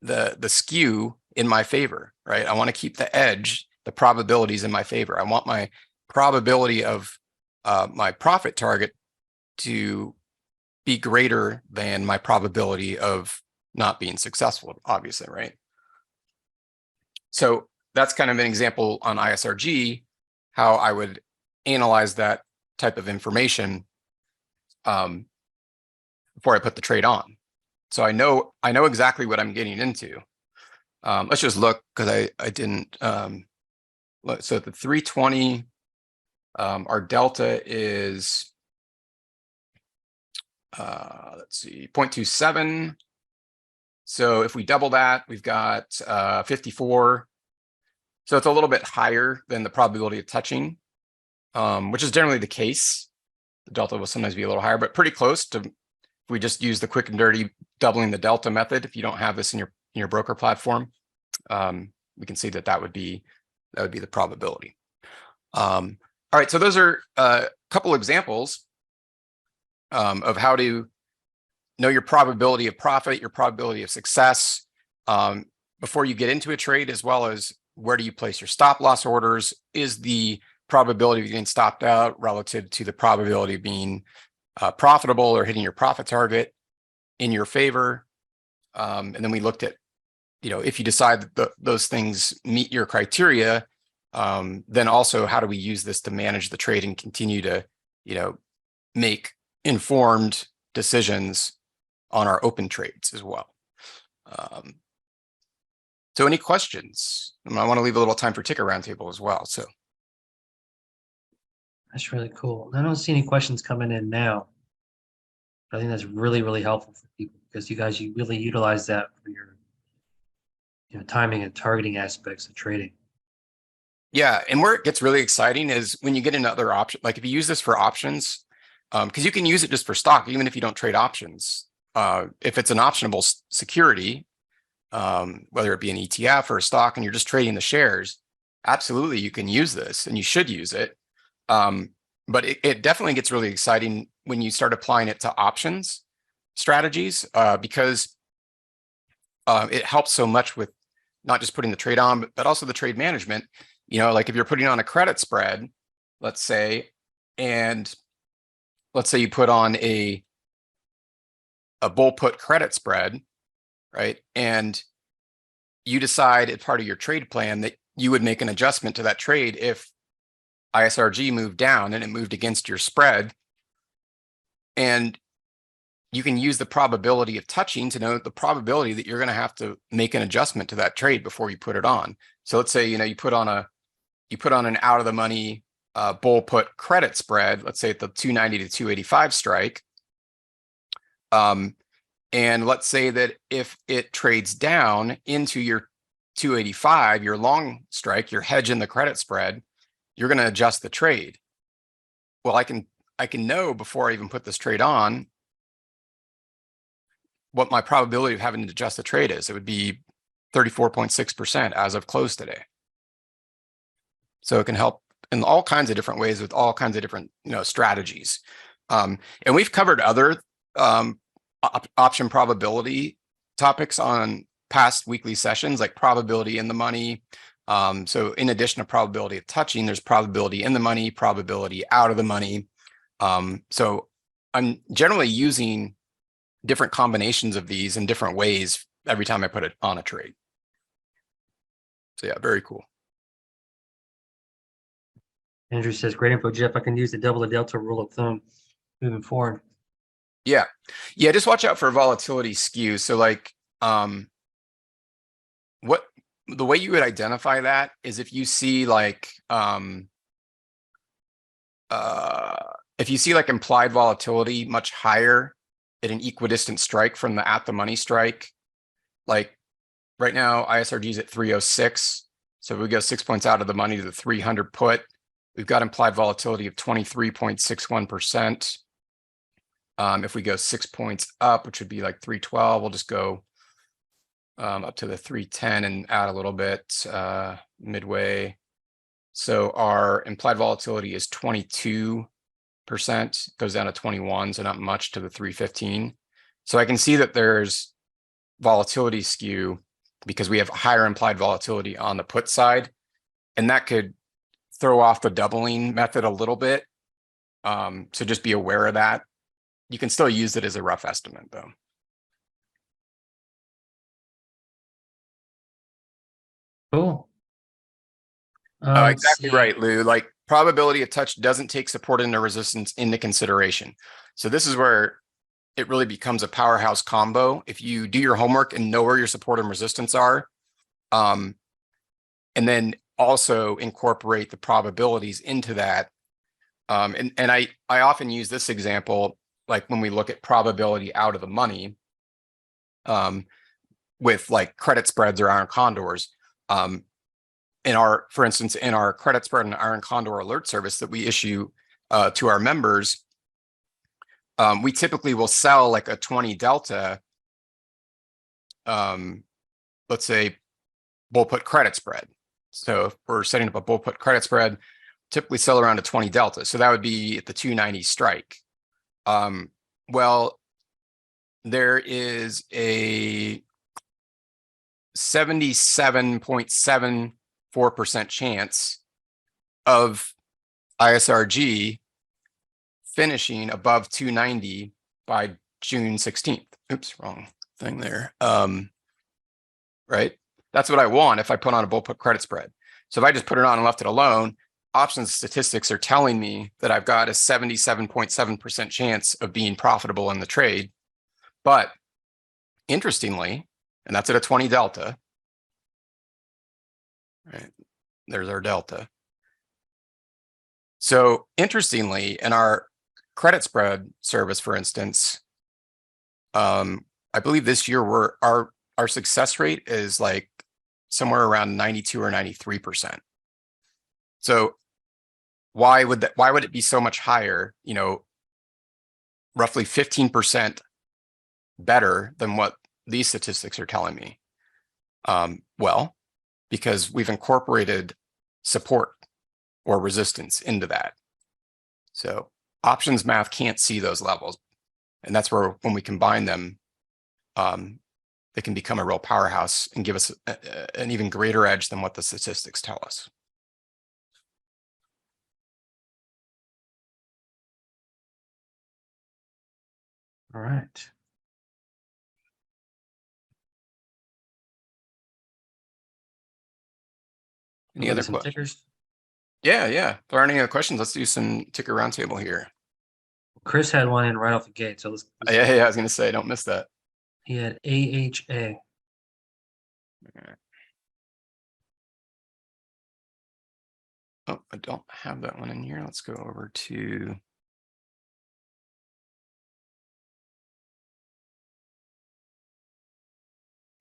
Speaker 2: the skew in my favor, right? I want to keep the edge, the probabilities in my favor. I want my probability of my profit target to be greater than my probability of not being successful, obviously, right? So that's kind of an example on ISRG, how I would analyze that type of information before I put the trade on. So I know exactly what I'm getting into. Let's just look because I didn't. So at the 320, our delta is let's see, 0.27. So if we double that, we've got 54. So it's a little bit higher than the probability of touching. which is generally the case. The delta will sometimes be a little higher, but pretty close to, if we just use the quick and dirty doubling the delta method. If you don't have this in your broker platform, we can see that would be the probability. All right, so those are a couple examples of how to know your probability of profit, your probability of success before you get into a trade, as well as where do you place your stop loss orders? Is the probability of getting stopped out relative to the probability of being profitable or hitting your profit target in your favor? And then we looked at, if you decide that those things meet your criteria, then also how do we use this to manage the trade and continue to, make informed decisions on our open trades as well. So any questions? I want to leave a little time for ticker roundtable as well. So
Speaker 1: That's really cool. I don't see any questions coming in now. I think that's really, really helpful for people because you really utilize that for your timing and targeting aspects of trading.
Speaker 2: yeah, and where it gets really exciting is when you get into other options. Like if you use this for options, because you can use it just for stock, even if you don't trade options. If it's an optionable security, whether it be an ETF or a stock, and you're just trading the shares, absolutely you can use this, and you should use it. But it definitely gets really exciting when you start applying it to options strategies, because it helps so much with not just putting the trade on, but also the trade management. Like if you're putting on a credit spread, let's say, and let's say you put on a bull put credit spread, right? And you decide as part of your trade plan that you would make an adjustment to that trade if ISRG moved down and it moved against your spread. And you can use the probability of touching to know the probability that you're going to have to make an adjustment to that trade before you put it on. So let's say, you put on an out of the money bull put credit spread, let's say at the 290 to 285 strike. And let's say that if it trades down into your 285, your long strike, your hedge in the credit spread, you're going to adjust the trade. Well, I can know before I even put this trade on what my probability of having to adjust the trade is. It would be 34.6% as of close today. So it can help in all kinds of different ways with all kinds of different strategies. And we've covered other option probability topics on past weekly sessions, like probability in the money. So in addition to probability of touching, there's probability in the money, probability out of the money. So I'm generally using different combinations of these in different ways every time I put it on a trade. So yeah, very cool.
Speaker 1: Andrew says, great info, Jeff. I can use the double the delta rule of thumb moving forward.
Speaker 2: Yeah. Just watch out for volatility skew. So like, the way you would identify that is if you see like, if you see like implied volatility much higher at an equidistant strike from the at the money strike, like right now ISRG is at 306. So if we go 6 points out of the money to the 300 put, we've got implied volatility of 23.61%. If we go 6 points up, which would be like 312, we'll just go up to the 310 and add a little bit midway. So our implied volatility is 22%, goes down to 21, so not much to the 315. So I can see that there's volatility skew because we have higher implied volatility on the put side, and that could throw off the doubling method a little bit. So just be aware of that. You can still use it as a rough estimate though.
Speaker 1: Cool.
Speaker 2: Exactly right, Lou. Like probability of touch doesn't take support and resistance into consideration. So this is where it really becomes a powerhouse combo. If you do your homework and know where your support and resistance are, and then also incorporate the probabilities into that. And I often use this example, like when we look at probability out of the money, with like credit spreads or iron condors. for instance, in our credit spread and iron condor alert service that we issue to our members, we typically will sell like a 20 delta, let's say bull put credit spread. So if we're setting up a bull put credit spread, typically sell around a 20 delta. So that would be at the 290 strike. Well, there is a 77.74% chance of ISRG finishing above 290 by June 16th. Oops, wrong thing there. Right? That's what I want if I put on a bull put credit spread. So if I just put it on and left it alone, options statistics are telling me that I've got a 77.7% chance of being profitable in the trade. But interestingly, and that's at a 20 delta, right? There's our delta. So interestingly, in our credit spread service, for instance, I believe this year our success rate is like somewhere around 92 or 93%. So why would it be so much higher? You know, roughly 15% better than what these statistics are telling me. Well, because we've incorporated support or resistance into that. So options math can't see those levels. And that's where, when we combine them, they can become a real powerhouse and give us an even greater edge than what the statistics tell us.
Speaker 1: All right.
Speaker 2: Any other questions?
Speaker 1: Tickers?
Speaker 2: Yeah. If there aren't any other questions, let's do some ticker roundtable here.
Speaker 1: Chris had one in right off the gate, so let's
Speaker 2: Yeah, I was going to say, don't miss that.
Speaker 1: He had AHA.
Speaker 2: Okay. Oh, I don't have that one in here. Let's go over to.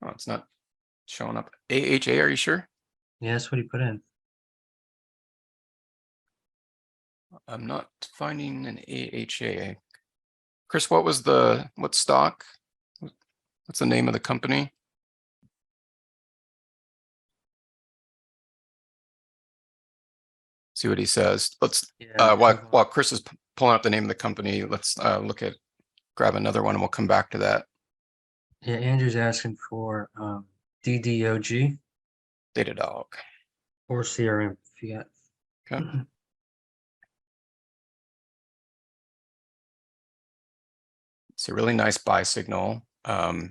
Speaker 2: Oh, it's not showing up. AHA, are you sure?
Speaker 1: Yeah, that's what he put in.
Speaker 2: I'm not finding an AHA. Chris, what stock? What's the name of the company? See what he says. Let's while Chris is pulling up the name of the company, let's grab another one and we'll come back to that.
Speaker 1: Yeah, Andrew's asking for DDOG.
Speaker 2: Datadog.
Speaker 1: Or CRM if you got.
Speaker 2: Okay. It's a really nice buy signal. I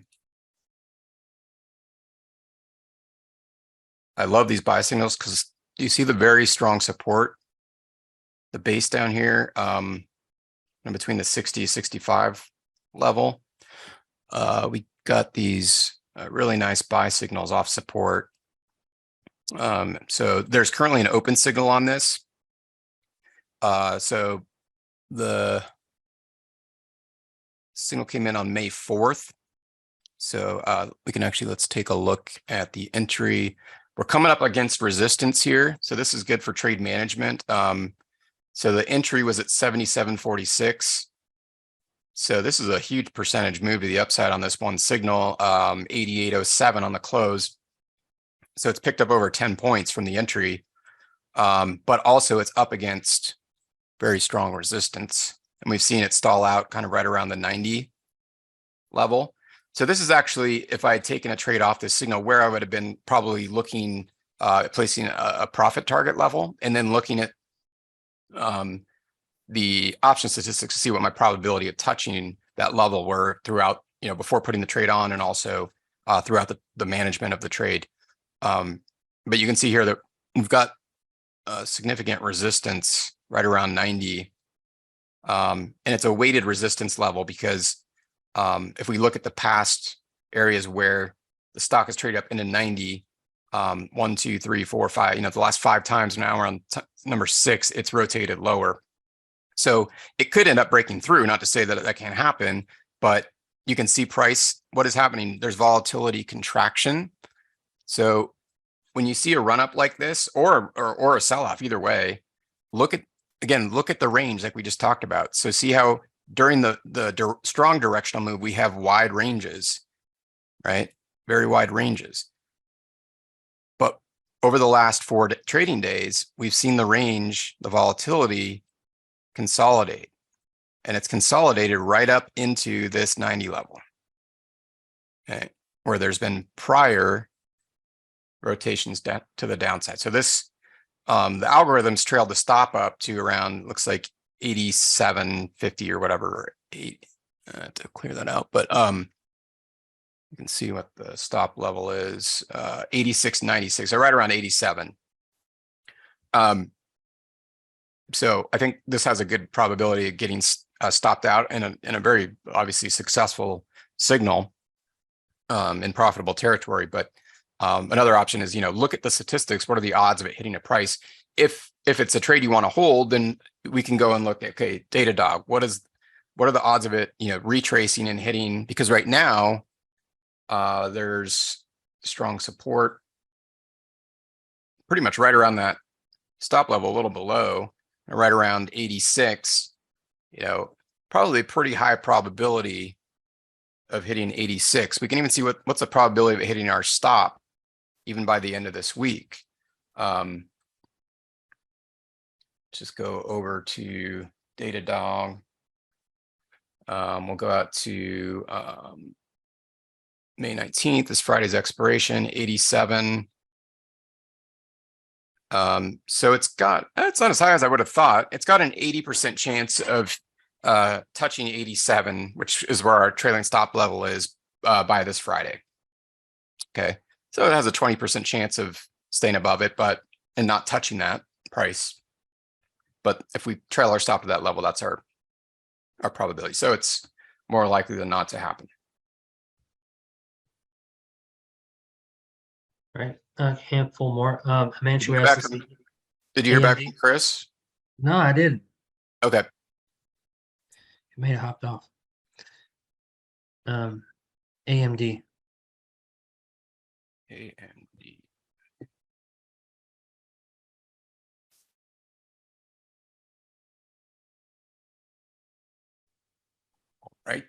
Speaker 2: love these buy signals because you see the very strong support, the base down here, in between the 60 65 level. We got these really nice buy signals off support. So there's currently an open signal on this. So the signal came in on May 4th. So we can actually, let's take a look at the entry. We're coming up against resistance here. So this is good for trade management. So the entry was at 77.46. So this is a huge percentage move to the upside on this one signal, 88.07 on the close. So it's picked up over 10 points from the entry, but also it's up against very strong resistance. And we've seen it stall out kind of right around the 90 level. So this is actually, if I had taken a trade off this signal, where I would have been probably looking, placing a profit target level, and then looking at the option statistics to see what my probability of touching that level were throughout, before putting the trade on, and also throughout the management of the trade. But you can see here that we've got significant resistance right around 90. And it's a weighted resistance level because if we look at the past areas where the stock has traded up into 90, 1, 2, 3, 4, 5, the last 5 times, now we're on number 6, it's rotated lower. So it could end up breaking through, not to say that that can't happen, but you can see price, what is happening? There's volatility contraction. So when you see a run up like this or a sell off, either way, look at the range like we just talked about. So see how during the strong directional move, we have wide ranges, right? Very wide ranges. But over the last 4 trading days, we've seen the range, the volatility consolidate, and it's consolidated right up into this 90 level, okay, where there's been prior rotations to the downside. So this, the algorithms trailed the stop up to around, looks like 87.50 or whatever, or 8 to clear that out. But you can see what the stop level is, 86.96, so right around 87. So I think this has a good probability of getting stopped out in a very obviously successful signal in profitable territory. But another option is, look at the statistics. What are the odds of it hitting a price? If it's a trade you want to hold, then we can go and look at, okay, Datadog, what are the odds of it, retracing and hitting? Because right now, there's strong support pretty much right around that stop level, a little below, right around 86, probably a pretty high probability of hitting 86. We can even see what's the probability of it hitting our stop even by the end of this week. Just go over to Datadog. We'll go out to May 19th is Friday's expiration, 87. So it's not as high as I would have thought. It's got an 80% chance of touching 87, which is where our trailing stop level is by this Friday. Okay, so it has a 20% chance of staying above it, and not touching that price. But if we trail our stop to that level, that's our probability. So it's more likely than not to happen.
Speaker 1: Right, a handful more. Himanshu asked us.
Speaker 2: Did you hear back
Speaker 1: AMD?
Speaker 2: from Chris?
Speaker 1: No, I didn't.
Speaker 2: Okay.
Speaker 1: It may have hopped off. AMD.
Speaker 2: AMD. All right.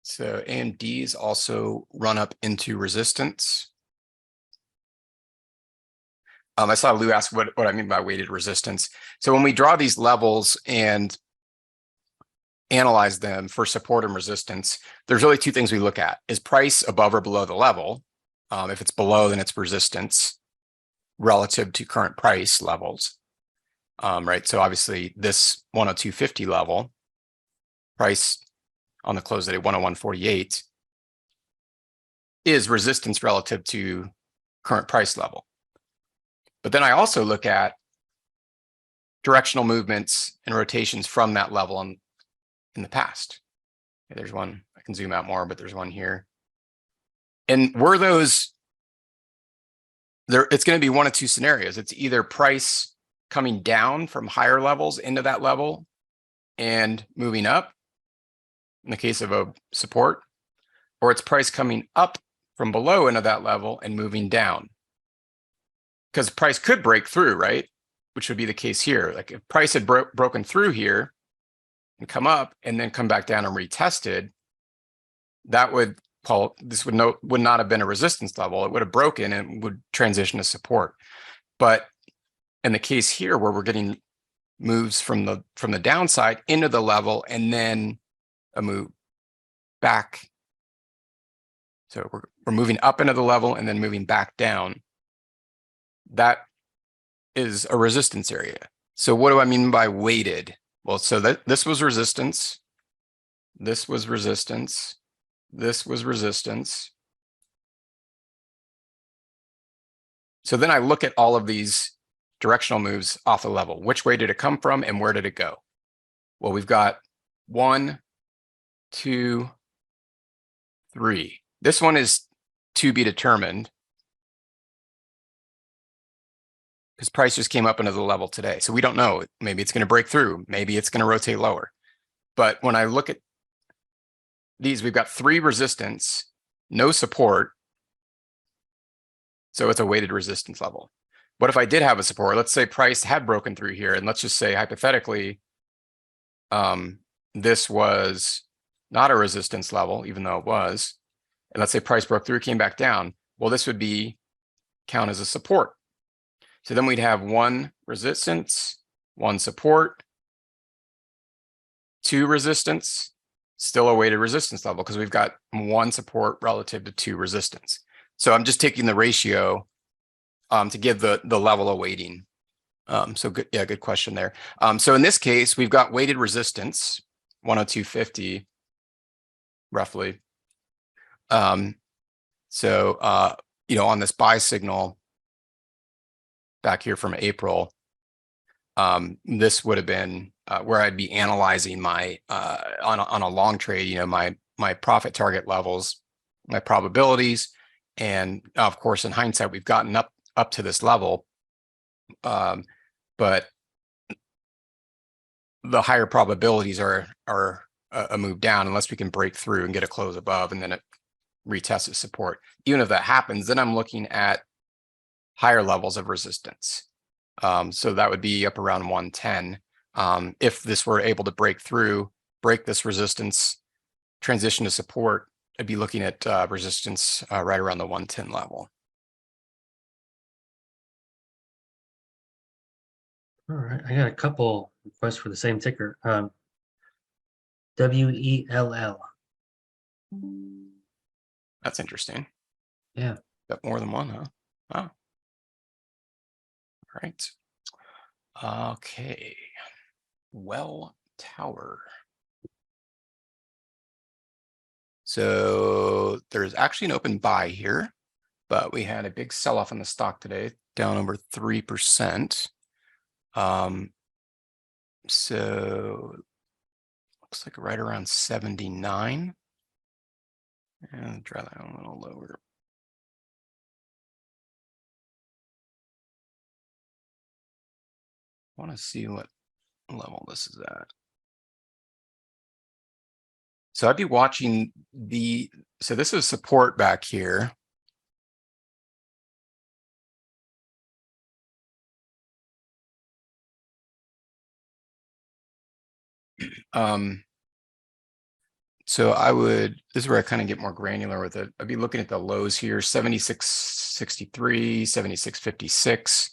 Speaker 2: So AMD's also run up into resistance. I saw Lou ask what I mean by weighted resistance. So when we draw these levels and analyze them for support and resistance, there's really 2 things we look at. Is price above or below the level? If it's below, then it's resistance relative to current price levels. Right. So obviously this 102.50 level, price on the close at 101.48, is resistance relative to current price level. But then I also look at directional movements and rotations from that level in the past. Okay, there's one, I can zoom out more, but there's one here. And were those there? It's going to be one of 2 scenarios. It's either price coming down from higher levels into that level and moving up, in the case of a support, or it's price coming up from below into that level and moving down. Because price could break through, right? Which would be the case here. Like if price had broken through here and come up and then come back down and retested, that would, this would not have been a resistance level. It would have broken and would transition to support. But in the case here where we're getting moves from the downside into the level and then a move back. So we're moving up into the level and then moving back down. That is a resistance area. So what do I mean by weighted? Well, so this was resistance. This was resistance. This was resistance. So then I look at all of these directional moves off the level. Which way did it come from and where did it go? Well, we've got 1, 2, 3. This one is to be determined because price just came up into the level today. So we don't know. Maybe it's going to break through. Maybe it's going to rotate lower. But when I look at these, we've got 3 resistance, no support, So it's a weighted resistance level. What if I did have a support? Let's say price had broken through here, and let's just say hypothetically, this was not a resistance level, even though it was. And let's say price broke through, came back down. Well, this would be count as a support. So then we'd have one resistance, one support, two resistance, still a weighted resistance level because we've got one support relative to two resistance. So I'm just taking the ratio to give the level of weighting. So good, yeah, good question there. So in this case, we've got weighted resistance, 102.50, roughly. On this buy signal back here from April, this would have been where I'd be analyzing my on a long trade, my profit target levels, my probabilities, and of course, in hindsight, we've gotten up to this level, but the higher probabilities are a move down unless we can break through and get a close above, and then it retests its support. Even if that happens, then I'm looking at higher levels of resistance. So that would be up around 110. If this were able to break through, break this resistance, transition to support, I'd be looking at resistance right around the 110 level.
Speaker 1: All right, I got a couple requests for the same ticker. WELL.
Speaker 2: That's interesting.
Speaker 1: Yeah.
Speaker 2: Got more than one, huh? Oh. All right. Okay. Well Tower. So there's actually an open buy here, but we had a big sell-off in the stock today, down over 3%. So looks like right around 79. And draw that a little lower. I want to see what level this is at. So I'd be watching so this is support back here. So this is where I kind of get more granular with it. I'd be looking at the lows here, 76.63, 76.56,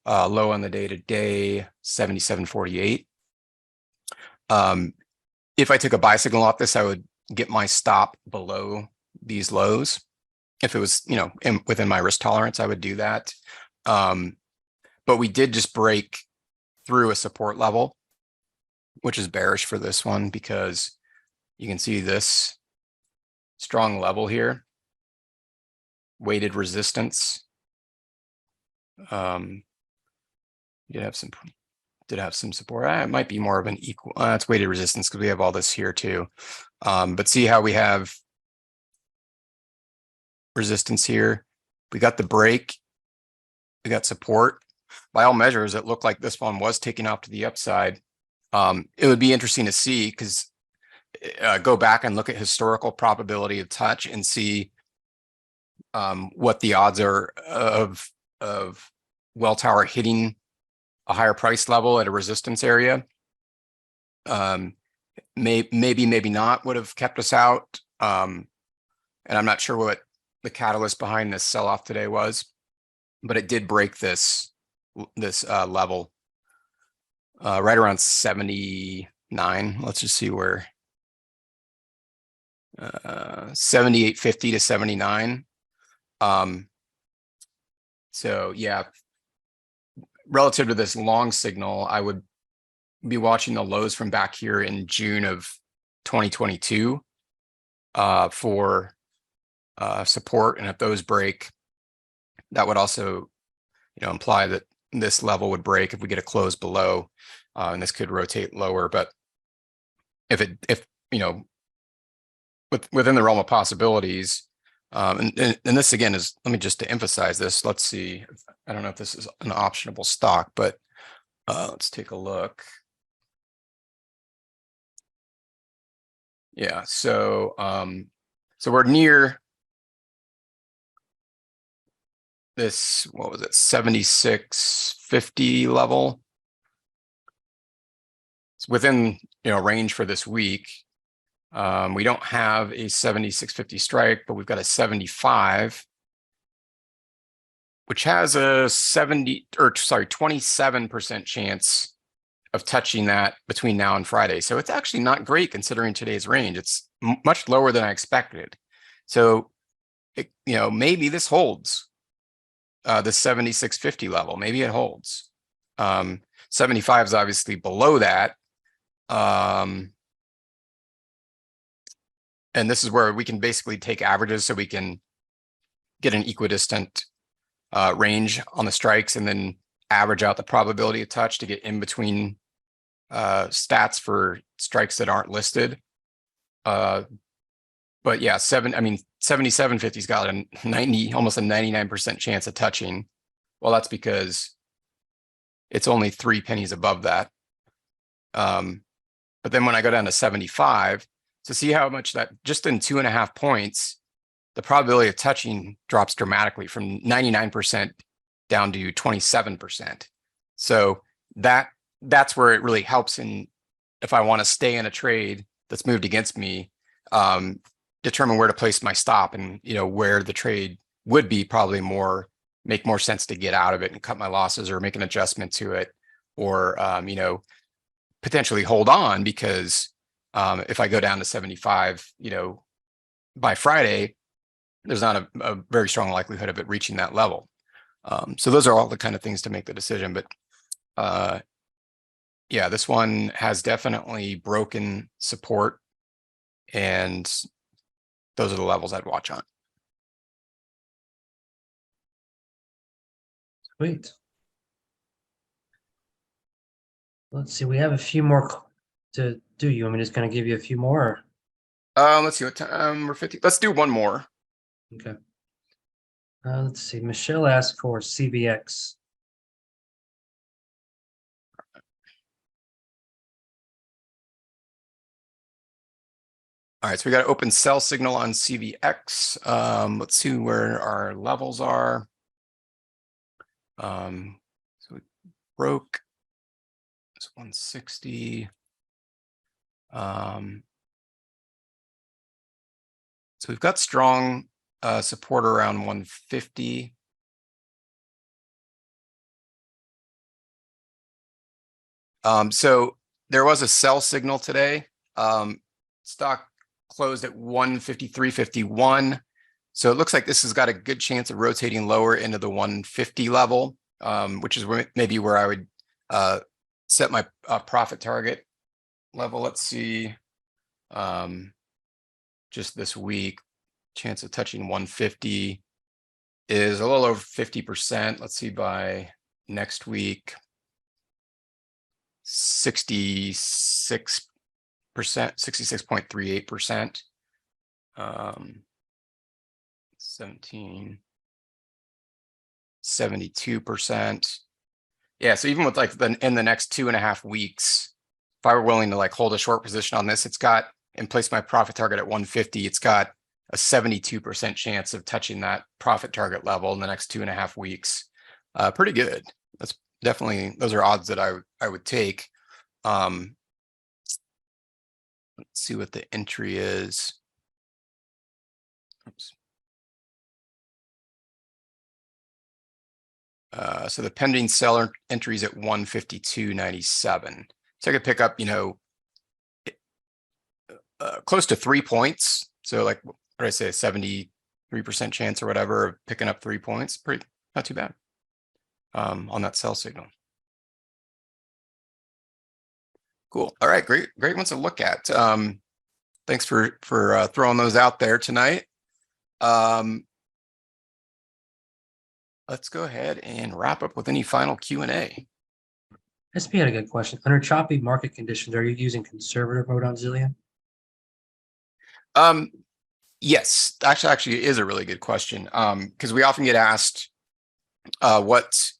Speaker 2: low on the day to day, 77.48. If I took a buy signal off this, I would get my stop below these lows. If it was, within my risk tolerance, I would do that. But we did just break through a support level, which is bearish for this one because you can see this strong level here, weighted resistance. Did have some support. It might be more of an equal. It's weighted resistance because we have all this here too. But see how we have resistance here. We got the break. We got support. By all measures, it looked like this one was taking off to the upside. It would be interesting to see because go back and look at historical probability of touch and see what the odds are of Welltower hitting a higher price level at a resistance area. Maybe not would have kept us out. And I'm not sure what the catalyst behind this sell-off today was, but it did break this level right around 79. Let's just see where 78.50 to 79. So yeah, relative to this long signal, I would be watching the lows from back here in June of 2022 for support, and if those break, that would also imply that this level would break if we get a close below, and this could rotate lower. But if within the realm of possibilities, and this again is, let me just to emphasize this. Let's see. I don't know if this is an optionable stock, but let's take a look. Yeah, so we're near this, what was it, 76.50 level. It's within, range for this week. We don't have a 76.50 strike, but we've got a 75, which has a 27% chance of touching that between now and Friday. So it's actually not great considering today's range. It's much lower than I expected. So, maybe this holds the 76.50 level. Maybe it holds. 75 is obviously below that. And this is where we can basically take averages so we can get an equidistant range on the strikes and then average out the probability of touch to get in between stats for strikes that aren't listed. But yeah, 77.50's got a almost a 99% chance of touching. Well, that's because it's only 3 pennies above that. But then when I go down to 75, to see how much that just in 2.5 points, the probability of touching drops dramatically from 99% down to 27%. So that's where it really helps in if I want to stay in a trade that's moved against me, determine where to place my stop and where the trade would be probably make more sense to get out of it and cut my losses or make an adjustment to it, or potentially hold on because if I go down to 75, by Friday, there's not a very strong likelihood of it reaching that level. So those are all the kind of things to make the decision. But yeah, this one has definitely broken support, and those are the levels I'd watch on.
Speaker 1: Sweet. Let's see. We have a few more to do. You want me to just kind of give you a few more?
Speaker 2: Let's see what time we're 50. Let's do one more.
Speaker 1: Okay. Let's see. Michelle asked for CVX.
Speaker 2: All right, so we got an open sell signal on CVX. Let's see where our levels are. So we broke. It's 160. So we've got strong support around 150. So there was a sell signal today. Stock closed at 153.51. So it looks like this has got a good chance of rotating lower into the 150 level, which is maybe where I would set my profit target level. Let's see. Just this week, chance of touching 150 is a little over 50%. Let's see, by next week, 66%, 66.38%. 72%. Yeah, so even with like in the next 2.5 weeks, if I were willing to like hold a short position on this, it's got and place my profit target at 150, it's got a 72% chance of touching that profit target level in the next 2.5 weeks. Pretty good. That's definitely, those are odds that I would take. Let's see what the entry is. Oops. So the pending seller entry is at 152.97. So I could pick up, close to 3 points. So like, what did I say, a 73% chance or whatever of picking up 3 points. Pretty, not too bad on that sell signal. Cool. All right, great ones to look at. Thanks for throwing those out there tonight. Let's go ahead and wrap up with any final Q&A.
Speaker 1: SP had a good question. Under choppy market conditions, are you using conservative mode on Zillion?
Speaker 2: Yes, actually is a really good question. Because we often get asked what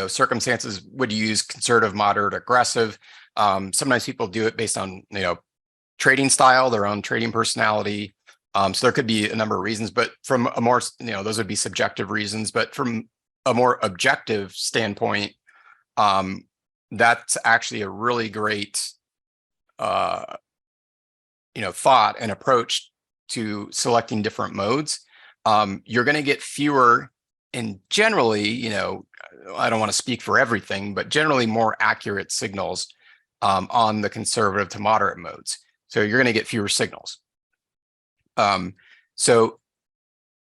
Speaker 2: circumstances would you use conservative, moderate, aggressive. Sometimes people do it based on trading style, their own trading personality. So there could be a number of reasons, but from a more, those would be subjective reasons, but from a more objective standpoint, that's actually a really great, thought and approach to selecting different modes. You're going to get fewer and generally, I don't want to speak for everything, but generally more accurate signals on the conservative to moderate modes. So you're going to get fewer signals. So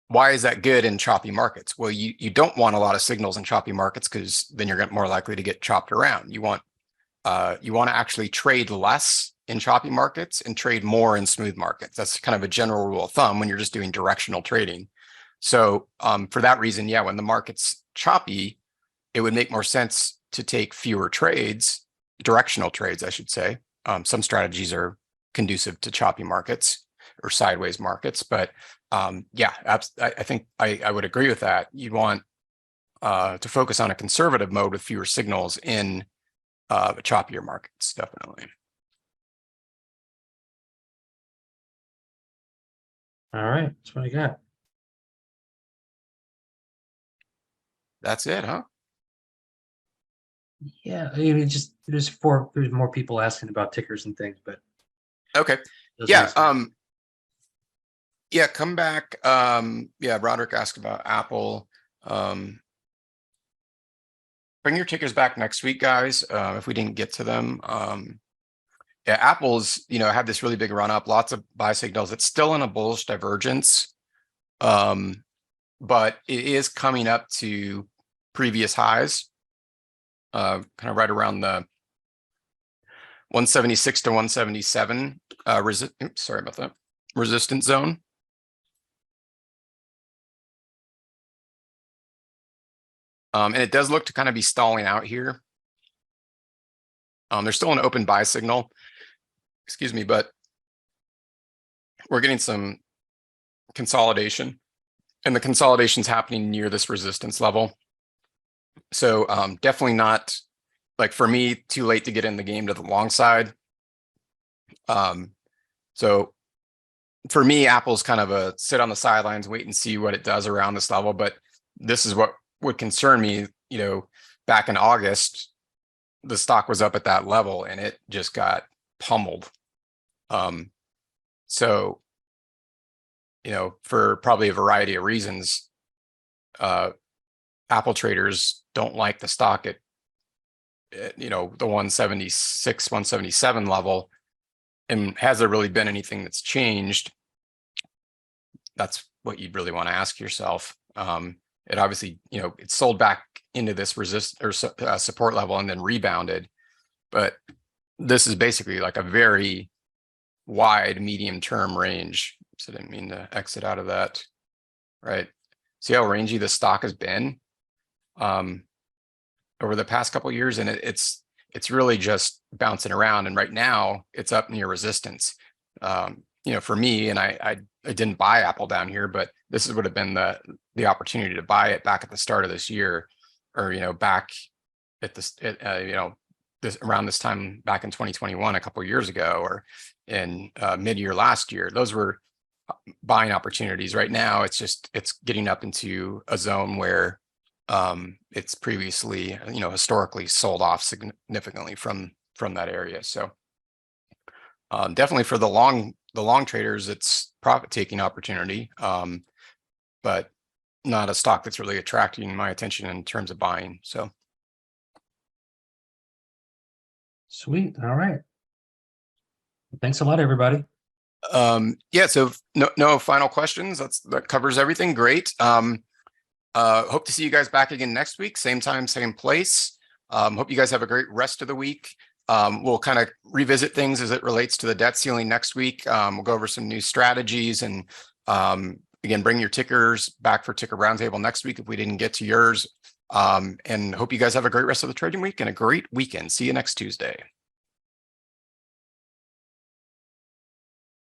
Speaker 2: why is that good in choppy markets? Well, you don't want a lot of signals in choppy markets because then you're more likely to get chopped around. You want to actually trade less in choppy markets and trade more in smooth markets. That's kind of a general rule of thumb when you're just doing directional trading. So for that reason, yeah, when the market's choppy, it would make more sense to take fewer trades, directional trades, I should say. Some strategies are conducive to choppy markets or sideways markets, but yeah, I think I would agree with that. You want to focus on a conservative mode with fewer signals in choppier markets, definitely.
Speaker 1: All right, that's what I got.
Speaker 2: That's it, huh?
Speaker 1: Yeah, I mean, just there's more people asking about tickers and things, but
Speaker 2: okay, yeah, yeah, come back. Yeah, Roderick asked about Apple. Bring your tickers back next week, guys. If we didn't get to them, yeah, Apple's had this really big run up, lots of buy signals. It's still in a bullish divergence, but it is coming up to previous highs, kind of right around the 176 to 177 sorry about that, resistance zone. And it does look to kind of be stalling out here. There's still an open buy signal, excuse me, but we're getting some consolidation, and the consolidation's happening near this resistance level. So definitely not, like, for me, too late to get in the game to the long side. So for me, Apple's kind of a sit on the sidelines, wait and see what it does around this level. But this is what would concern me. Back in August, the stock was up at that level and it just got pummeled. So, for probably a variety of reasons, Apple traders don't like the stock at the 176, 177 level. And has there really been anything that's changed? That's what you'd really want to ask yourself. It obviously, it sold back into this support level and then rebounded, but this is basically like a very wide medium-term range. So I didn't mean to exit out of that. Right? See how rangy the stock has been over the past couple of years, and it's really just bouncing around. And right now, it's up near resistance. For me, and I didn't buy Apple down here, but this would have been the opportunity to buy it back at the start of this year, or back at this around this time back in 2021, a couple of years ago, or in mid-year last year. Those were buying opportunities. Right now, it's getting up into a zone where it's previously historically sold off significantly from that area. So definitely for the long traders, it's profit-taking opportunity, but not a stock that's really attracting my attention in terms of buying. So
Speaker 1: sweet. All right. Thanks a lot, everybody.
Speaker 2: Yeah, so no final questions. That covers everything. Great. Hope to see you guys back again next week, same time, same place. Hope you guys have a great rest of the week. We'll kind of revisit things as it relates to the debt ceiling next week. We'll go over some new strategies, and again, bring your tickers back for Ticker Roundtable next week if we didn't get to yours. And hope you guys have a great rest of the trading week and a great weekend. See you next Tuesday.